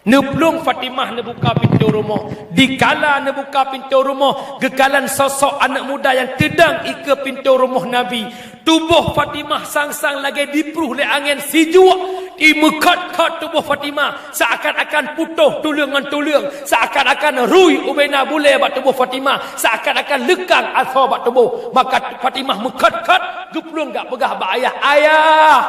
ne belum Fatimah ne buka pintu rumah. Dikala ne buka pintu rumah gekalan sosok anak muda yang tedang ike pintu rumah Nabi. Tubuh Fatimah sang-sang lagi diperuh le angin sijuk. Imekat-kat tubuh Fatimah seakan-akan putuh tulang-tulang, seakan-akan rui ubena bule bak tubuh Fatimah, seakan-akan lekang asal bak tubuh. Maka Fatimah mekat-kat geplung gak pegah bak ayah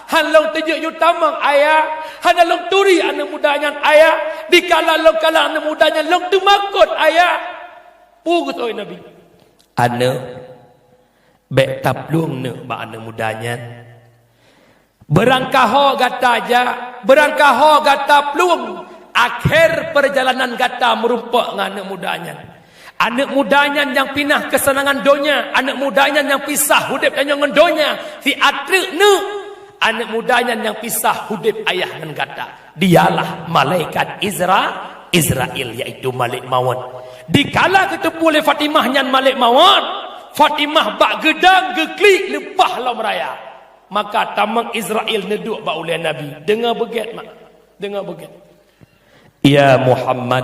hanlong tejuk yutamang ayah hanalong turi anak mudanya ayah dikala long kala anak mudanya long temakut ayah pugus oi Nabi anak bek taplung ne bak anak mudanya. Berangkaho gata aja, berangkaho gata plung. Akhir perjalanan gata merumpak dengan anak mudanya. Anak mudanya yang pinah kesenangan dunia, anak mudanya yang pisah hudip dengan dunia. Si atrik ne, anak mudanya yang pisah hudip ayah dengan gata. Dialah malaikat Israel yaitu Malik Maut. Dikala ketemu oleh Fatimah yang Malik Maut, Fatimah bak gedang geklik lepah lah meraya. Maka tamang Israel neduk ba oleh Nabi. Dengar beget mak. Dengar beget. Ya Muhammad.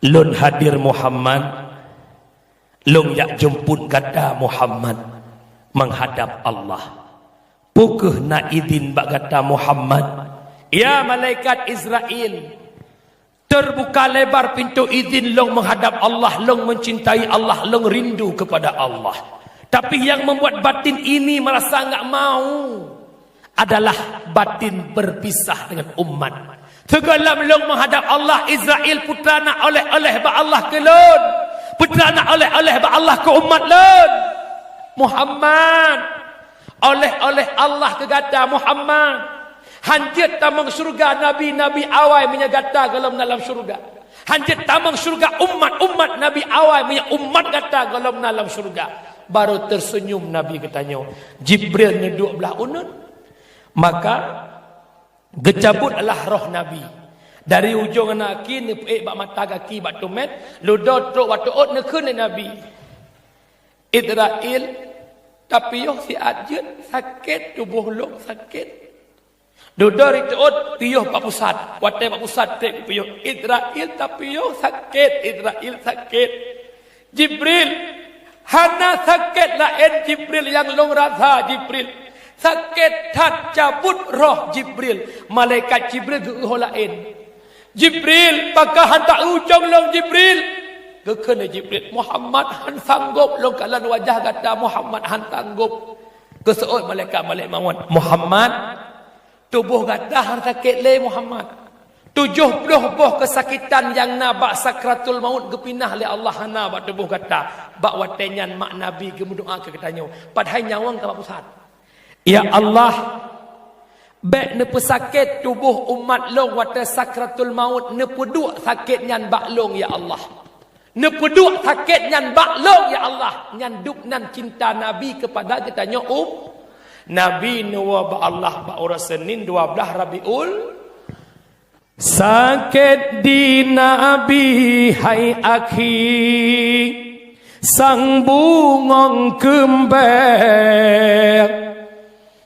Lun hadir Muhammad. Lun yak jemput kata Muhammad menghadap Allah. Pukul na izin bak kata Muhammad. Ya malaikat Israel. Terbuka lebar pintu izin long menghadap Allah, long mencintai Allah, long rindu kepada Allah. Tapi yang membuat batin ini merasa enggak mau adalah batin berpisah dengan umat. Tegalam long menghadap Allah. Israel putra nak oleh ba Allah ke lon. Putra nak oleh ba Allah ke umat lon. Muhammad oleh Allah ke gata Muhammad. Hanjit tamang syurga nabi-nabi awal menyagata dalam syurga. Hanjit tamang syurga umat Nabi awal punya umat kata dalam syurga. Baru tersenyum Nabi katanya. Jibril ni duduk belah unun. Maka gecabutlah roh Nabi. Dari ujung anak kaki ni bak mata kaki bak tumet. Ludah truk waktu ot ni ke Nabi. Israel tapi yo si ajut sakit tubuh long sakit. Dudar itu piyuh pak pusat. Watai pak pusat tek piyuh. Israel tapi piyuh sakit. Israel sakit. Jibril. Hana sakit lain Jibril yang long rasa Jibril. Sakit tak cabut roh Jibril. Malaikat Jibril geho lain. Jibril. Maka hantar ujung long Jibril. Gekena Jibril. Muhammad han sanggup long kalan wajah kata Muhammad han sanggup. Keseut malaikat mawon. Muhammad. Tubuh gadah sakit le Muhammad. 70 buah kesakitan yang nabak sakratul maut gepinah le Allah hana bak tubuh gadah. Bak watenyan mak Nabi gemudoa ke katanya. Padahal nyawang ke pusat. Ya Allah, bek ne pesakit tubuh umat long wate sakratul maut ne peduk sakit nyan bak long ya Allah. Ne peduk sakit nyan bak long ya Allah. Nyan duk nan cinta Nabi kepada katanya Nabi nuwa ba Allah ba ora Senin 12 Rabiul. Sakit di Nabi hai akhi sang bungong kembang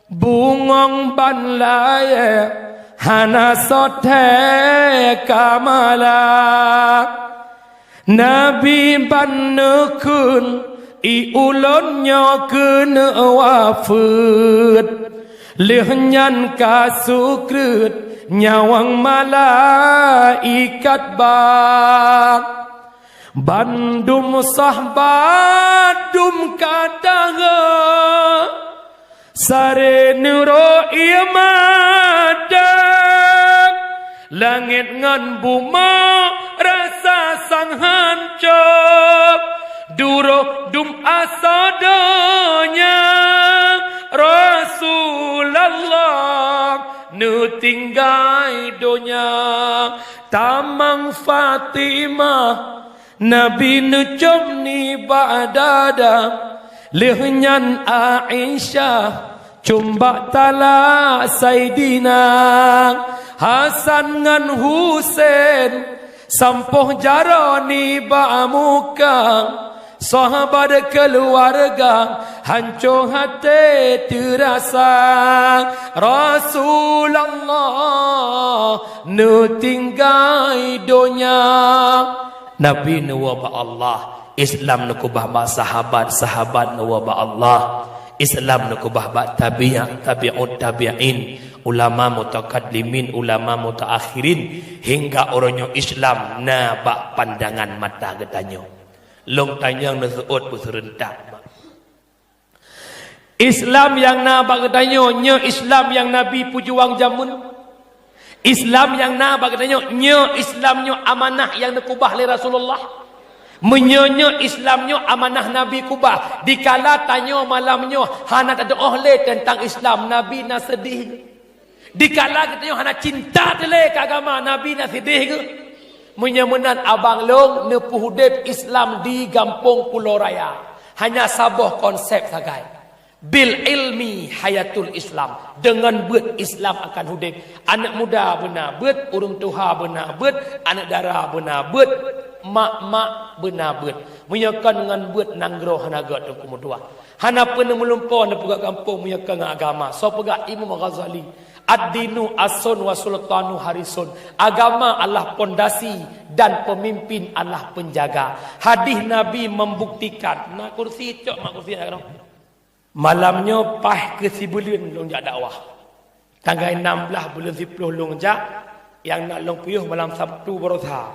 bungong ban laye hana sote kamala Nabi ban nekun I ulon nyo kena wafat Lehnyan kasukrut Nyawang malaikat bak Bandum sahbat dum kataga Sare nuro imadak Langit ngan buma rasa sang hancur Duro dum asadanya Rasulullah nu tinggai donya Tamang Fatimah Nabi nu comni ba'dada Lehnyan Aisyah Cumbak tala Saidina Hasan ngan Husain Sampoh jaroni ba'muka Sahabat keluarga hancur hati terasa Rasulullah nu tinggai donya Nabi nu wa Allah Islam nu kubah ba sahabat nu wa Allah Islam nu kubah ba tabi'ut tabi'in ulama mutakaddimin ulama mutaakhirin hingga orangnya Islam na ba pandangan mata getanyo long tanyang nasuot puserentak Islam yang nabak katanya nya Islam yang Nabi pujuang jamun Islam yang nabak katanya nya Islamnya amanah yang nakubah oleh Rasulullah menyonya Islamnya amanah Nabi kubah dikala tanya malamnya hana tak doa le tentang Islam Nabi na sedih dikala katanya hana cinta le ke agama Nabi na sedih ke menyemenan abang long nepuhudep Islam di Gampung Pulau Raya hanya sabah konsep sagai bil ilmi hayatul Islam dengan buat Islam akan hudep anak muda benar buat urung tuha benar buat anak dara benar buat mak benar buat menyakan dengan buat nanggro hanaga tu kumudua hana pun melumpuh na pegak kampung menyakan agama so pegak Imam Ghazali ad-dinu as-sun wa sultanu harisun agama Allah pondasi dan pemimpin Allah penjaga hadis Nabi membuktikan nak kursi cok mak kursi nak malamnya pah ke sibulan long jak dakwah tanggal 16 bulan 10 long jak yang nak long puyuh malam Sabtu berotha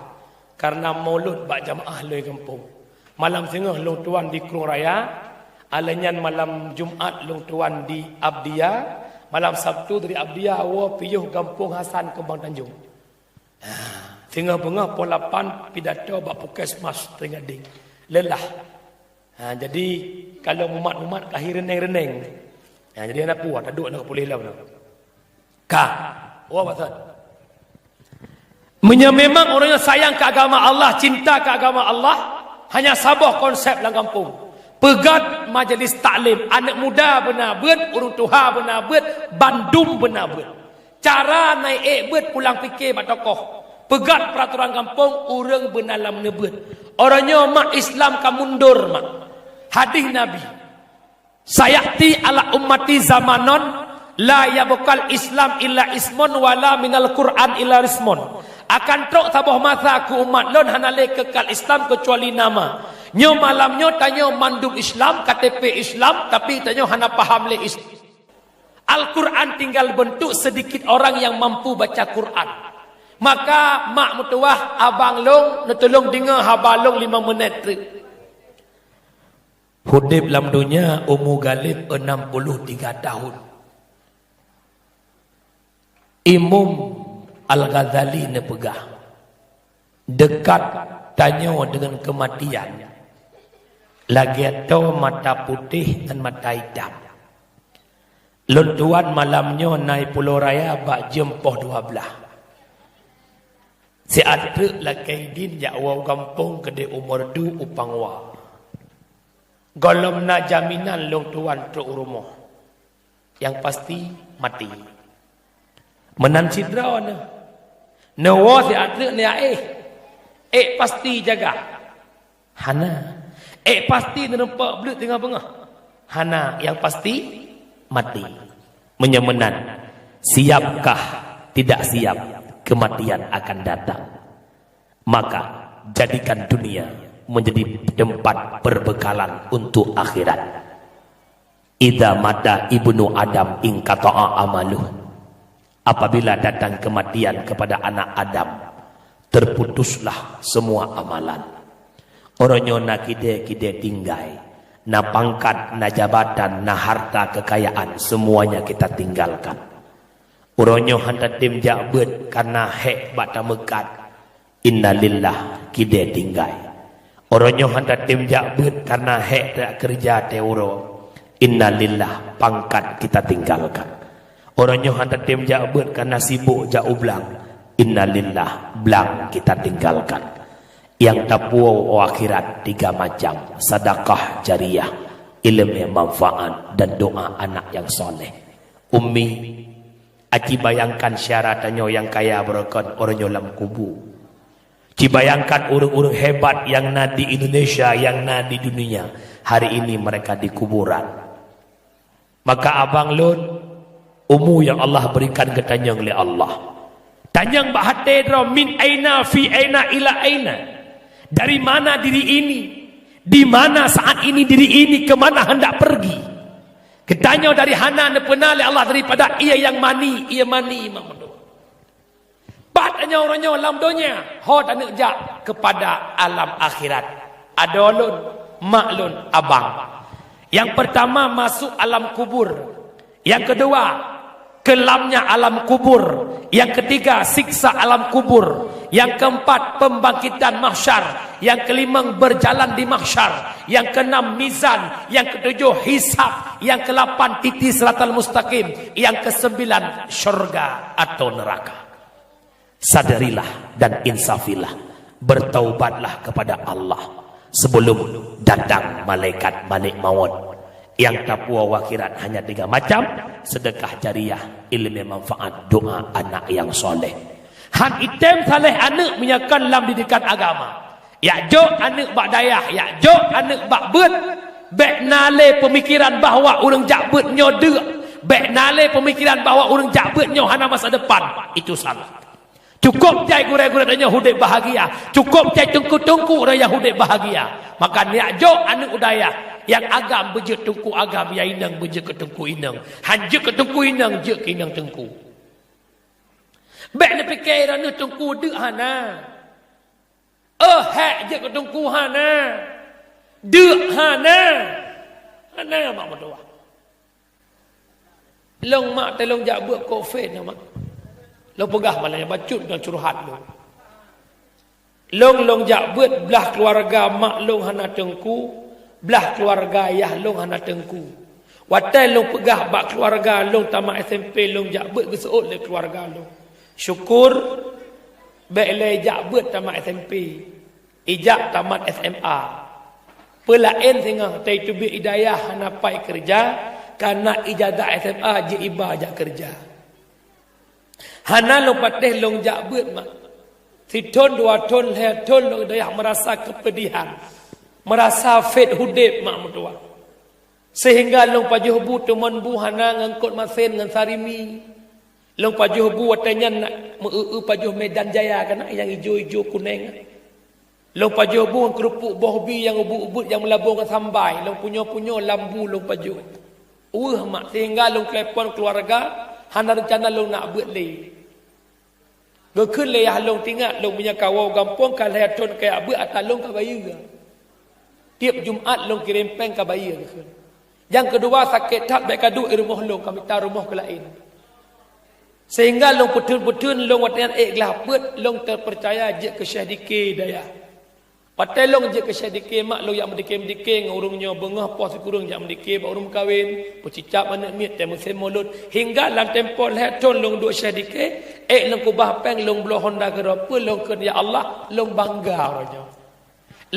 karena maulud bak jamaah le kampung malam sengah long tuan di Krung Raya alanyan malam Jumaat long tuan di Abdia malam Sabtu dari Abdia wa piyuh Kampung Hasan Kembang Tanjung Tengah-tengah polapan pidato bak Puskesmas tengah ding. Lelah. Jadi kalau umat-umat kahir reneng-reneng. Jadi anak puas tak duduk nak boleh lah. Betul. Memang orang yang sayang ke agama Allah, cinta ke agama Allah, hanya sabah konsep dalam kampung. Pegat majlis taklim, anak muda benar bet, orang tua benar bet, bandum benar bet. Cara naik bet pulang fikir bak tokoh. Pegat peraturan kampung, orang benar lam nebet. Orangnya mak Islam ka mundur mak. Hadis Nabi. Sayati ala ummati zamanon la yabqal Islam illa ismun wala minal Quran illa rismun. Akan trok tabah masa aku umat lon hanale kekal Islam kecuali nama. Nyo malamnyo tanyo mandum Islam, KTP Islam, tapi tanyo hana paham le Islam. Al-Quran tinggal bentuk sedikit orang yang mampu baca Quran. Maka mak mutuah abang long netolong dengar habalong 5 minit. Hudib dalam dunia umur galib 63 tahun. Imam Al-Ghazali ne pegah. Dekat tanya dengan kematian. Lagi atau mata putih dan mata hitam. Luntuan malamnya naik Pulau Raya bak jempoh 12. Si atuk lakai din jakwa kampung kede umur du upangwa. Golom na jaminan long tuan truk rumah. Yang pasti mati. Menan sidra na. Nawa si atuk ni pasti jaga. Hana. Pasti nampak belut tengah bengah. Hana yang pasti mati. Menyemenan. Siapkah tidak siap? Kematian akan datang. Maka jadikan dunia menjadi tempat perbekalan untuk akhirat. Idza mata ibnu Adam in qata'a amaluh. Apabila datang kematian kepada anak Adam, terputuslah semua amalan. Orangnya nak kide tinggai, na pangkat, na jabatan, na harta kekayaan, semuanya kita tinggalkan. Orangnya hendak tim jabut karena hek bata mekat. Innalillah kide tinggai. Orangnya hendak tim jabut karena hek tak kerja teuro. Innalillah pangkat kita tinggalkan. Orangnya hendak tim jabut karena sibuk jauh belang. Innalillah belang kita tinggalkan. Yang tapuau akhirat 3 macam. Sedekah jariyah, ilmu yang manfaat dan doa anak yang soleh. Ummi Aci bayangkan syaratannya yang kaya berkon orang dalam kubur. Ci bayangkan orang-orang hebat yang na di Indonesia, yang na di dunia. Hari ini mereka di kuburan. Maka abang lun, umur yang Allah berikan ke tanyang oleh Allah. Tanyang bahate dro min aina fi aina ila aina. Dari mana diri ini? Di mana saat ini diri ini? Kemana hendak pergi? Ketanya dari hana nepena oleh Allah daripada ia yang mani imam mendoa. Patanya orangnya alam dunia, hot anak jak kepada alam akhirat. Ada lun, mak lun, abang. Yang pertama masuk alam kubur. Yang kedua, kelamnya alam kubur. Yang ketiga, siksa alam kubur. Yang keempat, pembangkitan mahsyar. Yang kelima, berjalan di mahsyar. Yang keenam, mizan. Yang ketujuh, hisab. Yang ke-8 titi siratal mustaqim. Yang ke-9 syurga atau neraka. Sadarilah dan insafilah. Bertaubatlah kepada Allah sebelum datang malaikat balik maut. Yang tapua wakirat hanya 3 macam. Sedekah jariyah, ilmu manfaat, doa anak yang soleh. Han item saleh anak menyakan dalam didikan agama. Ya jo anak bak dayah, ya jo anak bak bet. Bek nale pemikiran bahawa orang jakbet nyo dek. Bek nale pemikiran bahawa orang jakbet nyo hana masa depan. Itu salah. Cukup cai gure-gure dan Yahudi bahagia. Cukup cai tungku-tungku dan Yahudi bahagia. Maka niak jo anak udaya. Yang agam bejek tungku agam. Yang inang bejek ke tungku inang. Hanjek ke tungku inang, jek ke inang tungku. Bek ni pikiran ni tungku dek hana. Hek jek ke tungku hana. Dek hana. Hana mak berdoa. Long mak telong jak buat COVID mak. Long pegah malahnya bacut dan curhat long. Long jak beut belah keluarga mak long hana tengku, belah keluarga ayah long hana tengku. Watai long pegah bak keluarga long tamat SMP long jak beut geseut le keluarga long. Syukur baik le jak beut tamat SMP. Ijak tamat SMA. Pelain sehingga tai tu bi hidayah hana pai kerja karena ijazah SMA je iba jak kerja. Hana long patih long jak beut mak. Si ton 2 ton le ton long hidayah merasa kepedihan. Merasa fit hudib mak mutua. Sehingga long pajuh bu teman bu hana ngangkut masin ngan sarimi. Long pajuh bu watanya nak pajuh Medan Jaya kana yang hijau-hijau kuning. Long pajuh bu kerupuk bohbi yang ubut-ubut yang melabur dengan sambai. Long punyo-punyo lambu long pajuh. Mak sehingga long telepon keluarga hana rencana long nak buat le. Gekun le yang long tinggal long punya kawau gampung kalau ton kayak buat atas long ka bayar. Tiap Jumaat long kirim peng ka bayar gekun. Yang kedua sakit tak baik kadu rumah long kami tahu rumah ke lain. Sehingga long putun-putun long watian lah buat long terpercaya je ke Syekh Dikir daya. Patai long je ke Syekh Dikir mak long yang mendikir-mendikir ngurungnya bengah pos kurung yang mendikir ba urung kahwin, pecicap anak miat dan musim mulut hingga lang tempoh le ton long duk Syekh Dikir long kubah peng long bloh Honda ke apa long ke ya Allah long bangga orangnya.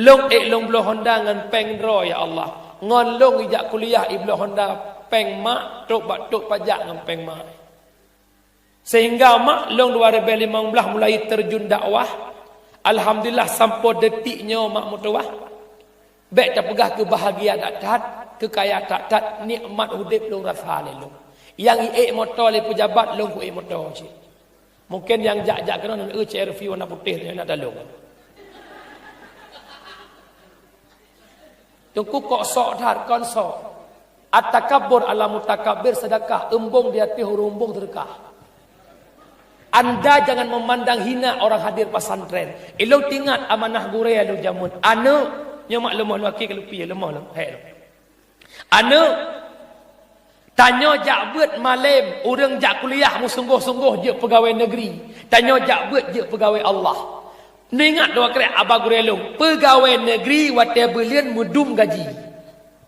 Long long bloh Honda ngan peng ro ya Allah. Ngon long ijak kuliah iblo Honda peng mak tok batuk pajak ngan peng mak. Sehingga mak long 2015 mulai terjun dakwah. Alhamdulillah sampai detiknya mak mutuah. Baik tak pegah kebahagiaan tak kekayaan tak nikmat hidup long rasa le long. Yang motor le pejabat long ku motor cik. Mungkin yang jak-jak kena CRV warna putih dia nak dalung. Tungku kok sok dah kon sok. At-takabbur ala mutakabbir sedekah embung di hati hurumbung sedekah. Anda jangan memandang hina orang hadir pesantren. Ilo tingat amanah gure lu jamun. Anu nyomak lemah laki kalau pi lemah lemah. Anu tanya jak beut malam urang jak kuliah mu sungguh-sungguh je pegawai negeri. Tanya jak beut je pegawai Allah. Ningat dua kere abah gure lu pegawai negeri wate belian mudum gaji.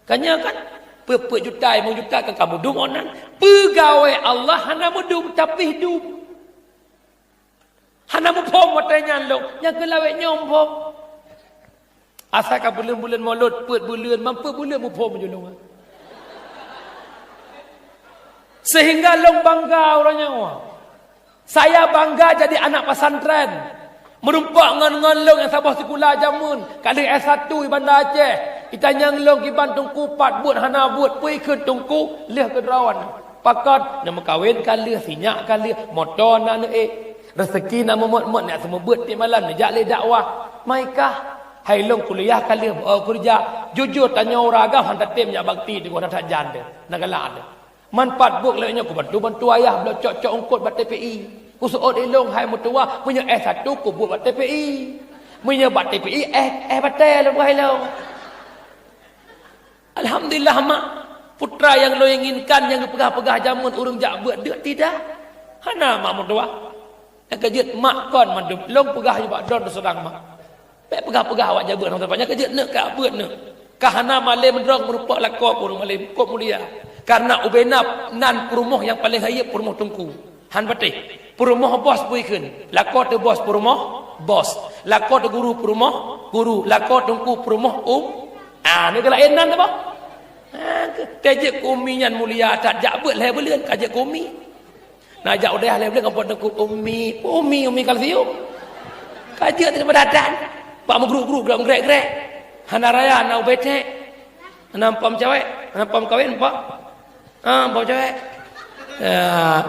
Kanya kan pe juta 5 juta kan kamu dum onan. Pegawai Allah hana mudum tapi hidup. Hana mupom watanya long yang kelawet nyompom. Asal ka bulan-bulan maulud put bulan mampu bulan mupom je long. Sehingga long bangga orangnya. Saya bangga jadi anak pesantren. Merumpak ngan long yang sabah sekolah jamun. Kali S1 di Bandar Aceh. Kita nyang long ki Bantung Kupat buat hana buat pui ke tungku leh ke drawan. Pakat nama kawin kali sinyak kali motor nak rezeki nama mot-mot nak semua buat di malam nak jak le dakwah. Maikah hai long kuliah kali kerja. Jujur tanya orang agam hantar tim nya bakti di gua tak janda. Nak galak ada. Manfaat buat lehnya ku bantu ayah bela cok-cok ungkut bat TPI. Ku suot ilong hai mutua punya S1 ku buat bat TPI. Punya bat TPI batal hai lo. Alhamdulillah mak putra yang lo inginkan yang pegah-pegah jamun urang jak buat dak tidak. Hana mak mutua. Yang kejut mak kon mandum long pegah juga don sedang mak. Pek pegah-pegah awak jabat orang banyak kejut nak ka buat nak. Kahana malam mendrong merupak lakok pun malam kok mulia. Karena ubenap nan perumah yang paling hayap perumah tungku. Han patih. Perumah bos puikeun. Lakok tu bos perumah bos. Lakok tu guru perumah guru. Lakok tungku perumah ni kelain nan apa? Kejut kuminyan mulia tak jabat lah belian kajak kumi. Nak ajak udah lah bilang apa nak umi kalsium. Kajian daripada dan. Pak mengguru-guru gerak gerek. Hana raya nak ubete. Nampam cewek, nampam kawin pak. Pak cewek.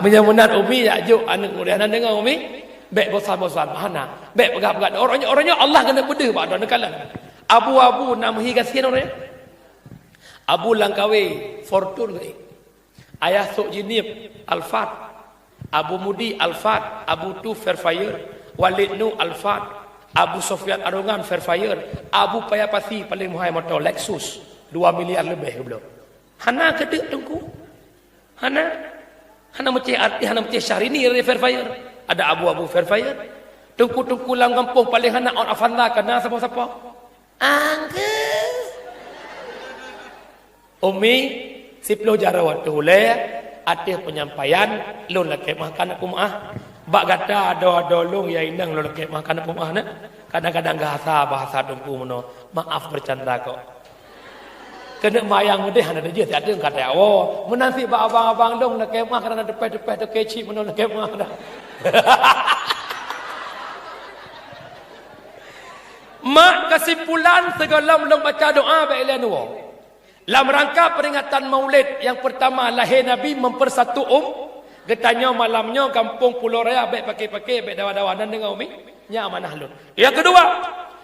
Menyamunan umi ya juk anak muda hana dengar umi. Bek bosan-bosan hana. Bek pegat-pegat orangnya Allah kena bedeh pak don kalan. Abu-abu nak menghigaskan orangnya. Abu Langkawi Fortune gai. Ayah Sok Jinib Alfat. Abu Mudi Alfat, Abu Tu Fairfire, Walid Nu Alfat, Abu Sofyan Arungan Fairfire, Abu Payapasi paling mahal motor Lexus 2 miliar lebih belum. Hana kedek tungku. Hana macam arti hana macam Syahrini dari Fairfire. Ada Abu Fairfire. Tungku-tungku lang kampung paling anak orang Afanda kena siapa-siapa? Angkel. Umi, 10 jarawat tu le, ada penyampaian lun laki makan aku maah. Bak kata ada long ya indang lun laki makan aku maah na. Kadang-kadang bahasa tungku mono. Maaf bercanda kok. Kena mayang mudih ada je tak ada kata awak. Menanti bak abang-abang dong laki maah kerana depan-depan tu kecil mono laki maah dah. Mak kesimpulan segala belum baca doa baiklah nuwa. Dalam rangka peringatan Maulid yang pertama lahir Nabi mempersatu Getanya malamnya kampung Pulau Raya baik pakai-pakai baik dawa-dawa dan dengar umi nya amanah lun. Yang kedua,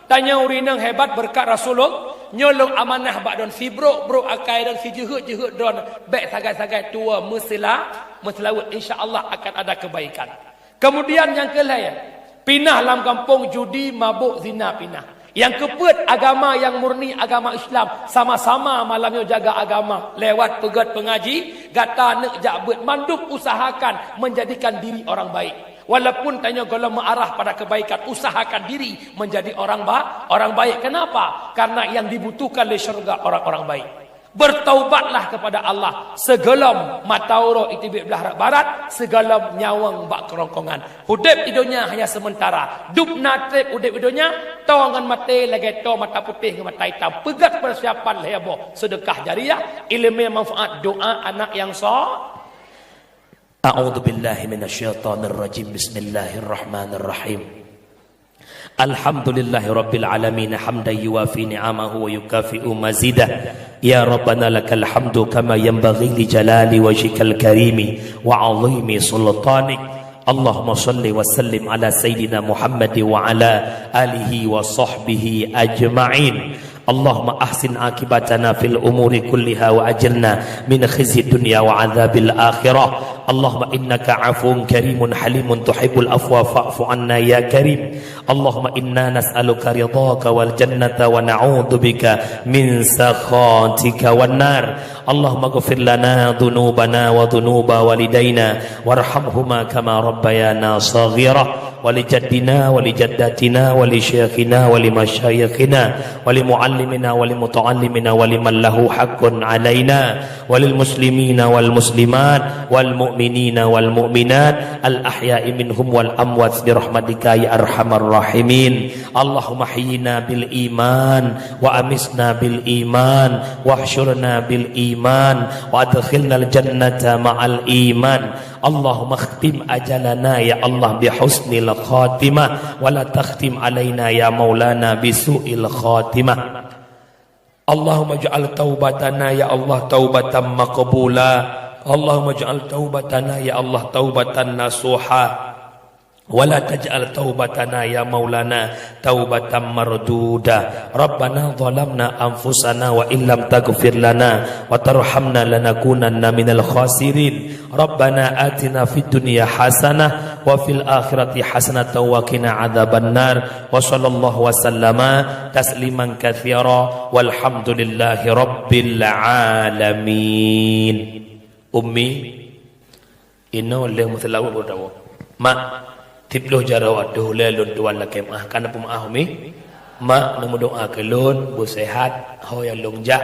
tanya urinang hebat berkat Rasulullah nyolong amanah bak don si bro akai dan si jehut don baik sagai-sagai tua meselawut insya-Allah akan ada kebaikan. Kemudian yang kelaya pinah dalam kampung judi, mabuk, zina pinah. Yang keput agama yang murni agama Islam. Sama-sama malamnya jaga agama. Lewat pegat pengaji. Gata nak jabut. Manduk usahakan menjadikan diri orang baik. Walaupun tanya kalau mengarah pada kebaikan. Usahakan diri menjadi orang baik. Kenapa? Karena yang dibutuhkan oleh syurga orang-orang baik. Bertaubatlah kepada Allah. Segelam matauro itibik belah barat, segelam nyawang bak kerongkongan. Hidup hidupnya hanya sementara. Dup natrip hidup hidupnya, tawangan mati lagi to mata putih ke mata hitam. Pegat persiapan lehabo. Sedekah jariah, ilmu yang manfaat, doa anak yang sah. A'udzu billahi minasyaitonir rajim. Bismillahirrahmanirrahim. Alhamdulillahi rabbil alamin hamdan yuwafi ni'amahu wa yukafi'u mazidah. Ya Rabbana lakal hamdu kama yanbaghi li jalali wajhikal karimi wa 'azimi sultanik. Allahumma salli wa sallim ala sayyidina Muhammad wa ala alihi wa sahbihi ajma'in. Allahumma ahsin akibatana fil umuri kulliha wa ajirna min khizyi dunya wa adzabil akhirah. Allahumma innaka afuwun karimun halimun tuhibbul afwa fa'fu anna ya karim. Allahumma inna nas'aluka ridhaka wal jannata wa na'udzu bika min sakhatika wan nar. Allahumma ighfir lana dhunubana wa dhunuba walidayna warhamhuma kama rabbayana saghira. ولجدنا ولجداتنا ولشيخنا ولمشايخنا ولمعلمنا ولمتعلمنا ولمن له حق علينا وللمسلمين والمسلمات والمؤمنين والمؤمنات الأحياء منهم والأموات برحمتك يا أرحم الراحمين. اللهم حينا بالإيمان وأمسنا بالإيمان واحشرنا بالإيمان وأدخلنا الجنة مع الإيمان. اللهم اختم أجلنا يا الله بحسن الخاتمة ولا تختم علينا يا مولانا بسوء الخاتمة. اللهم اجعل توبتنا يا الله توبة مقبولة. اللهم اجعل توبتنا يا الله توبة نصوحا ولا تجعل توبتنا يا مولانا توبة مردودة. ربنا ظلمنا أنفسنا وإن لم تغفر لنا وترحمنا لنكونن من الخاسرين. ربنا آتنا في الدنيا حسنة وفي الآخرة حسنة وقنا عذاب النار. وصلى الله وسلم تسليما كثيرا والحمد لله رب العالمين. أمي إنه له مثل أول mak tiploh jarawat dahulu lun tuan laki maah kana pemaah umi mak namu doa ke lun bu sehat ho yang longjak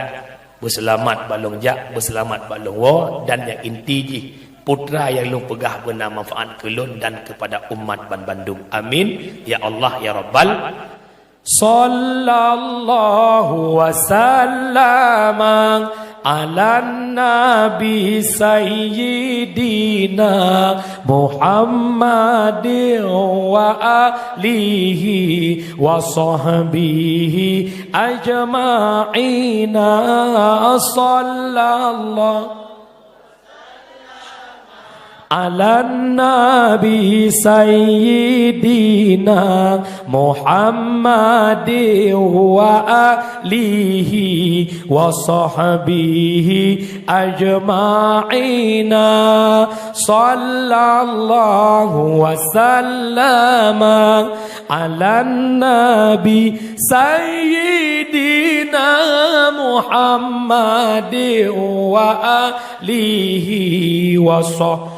bu selamat ba longjak bu selamat ba longwo dan yang inti ji putra yang lung pegah guna manfaat ke lun dan kepada umat ban Bandung. Amin ya Allah ya Rabbal. Sallallahu wasallam ala nabi sayyidina Muhammadin wa alihi wa sahbihi ajma'ina. Sallallahu ala nabi sayyidina Muhammadin wa alihi wa sahbihi ajma'ina. Sallallahu wa sallama ala nabi sayyidina Muhammadin wa alihi wa sahbihi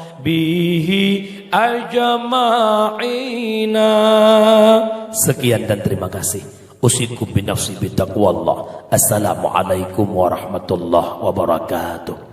ajma'ina. Sekian dan terima kasih. Usikum binafsi bitaqwallah. Assalamualaikum warahmatullahi wabarakatuh.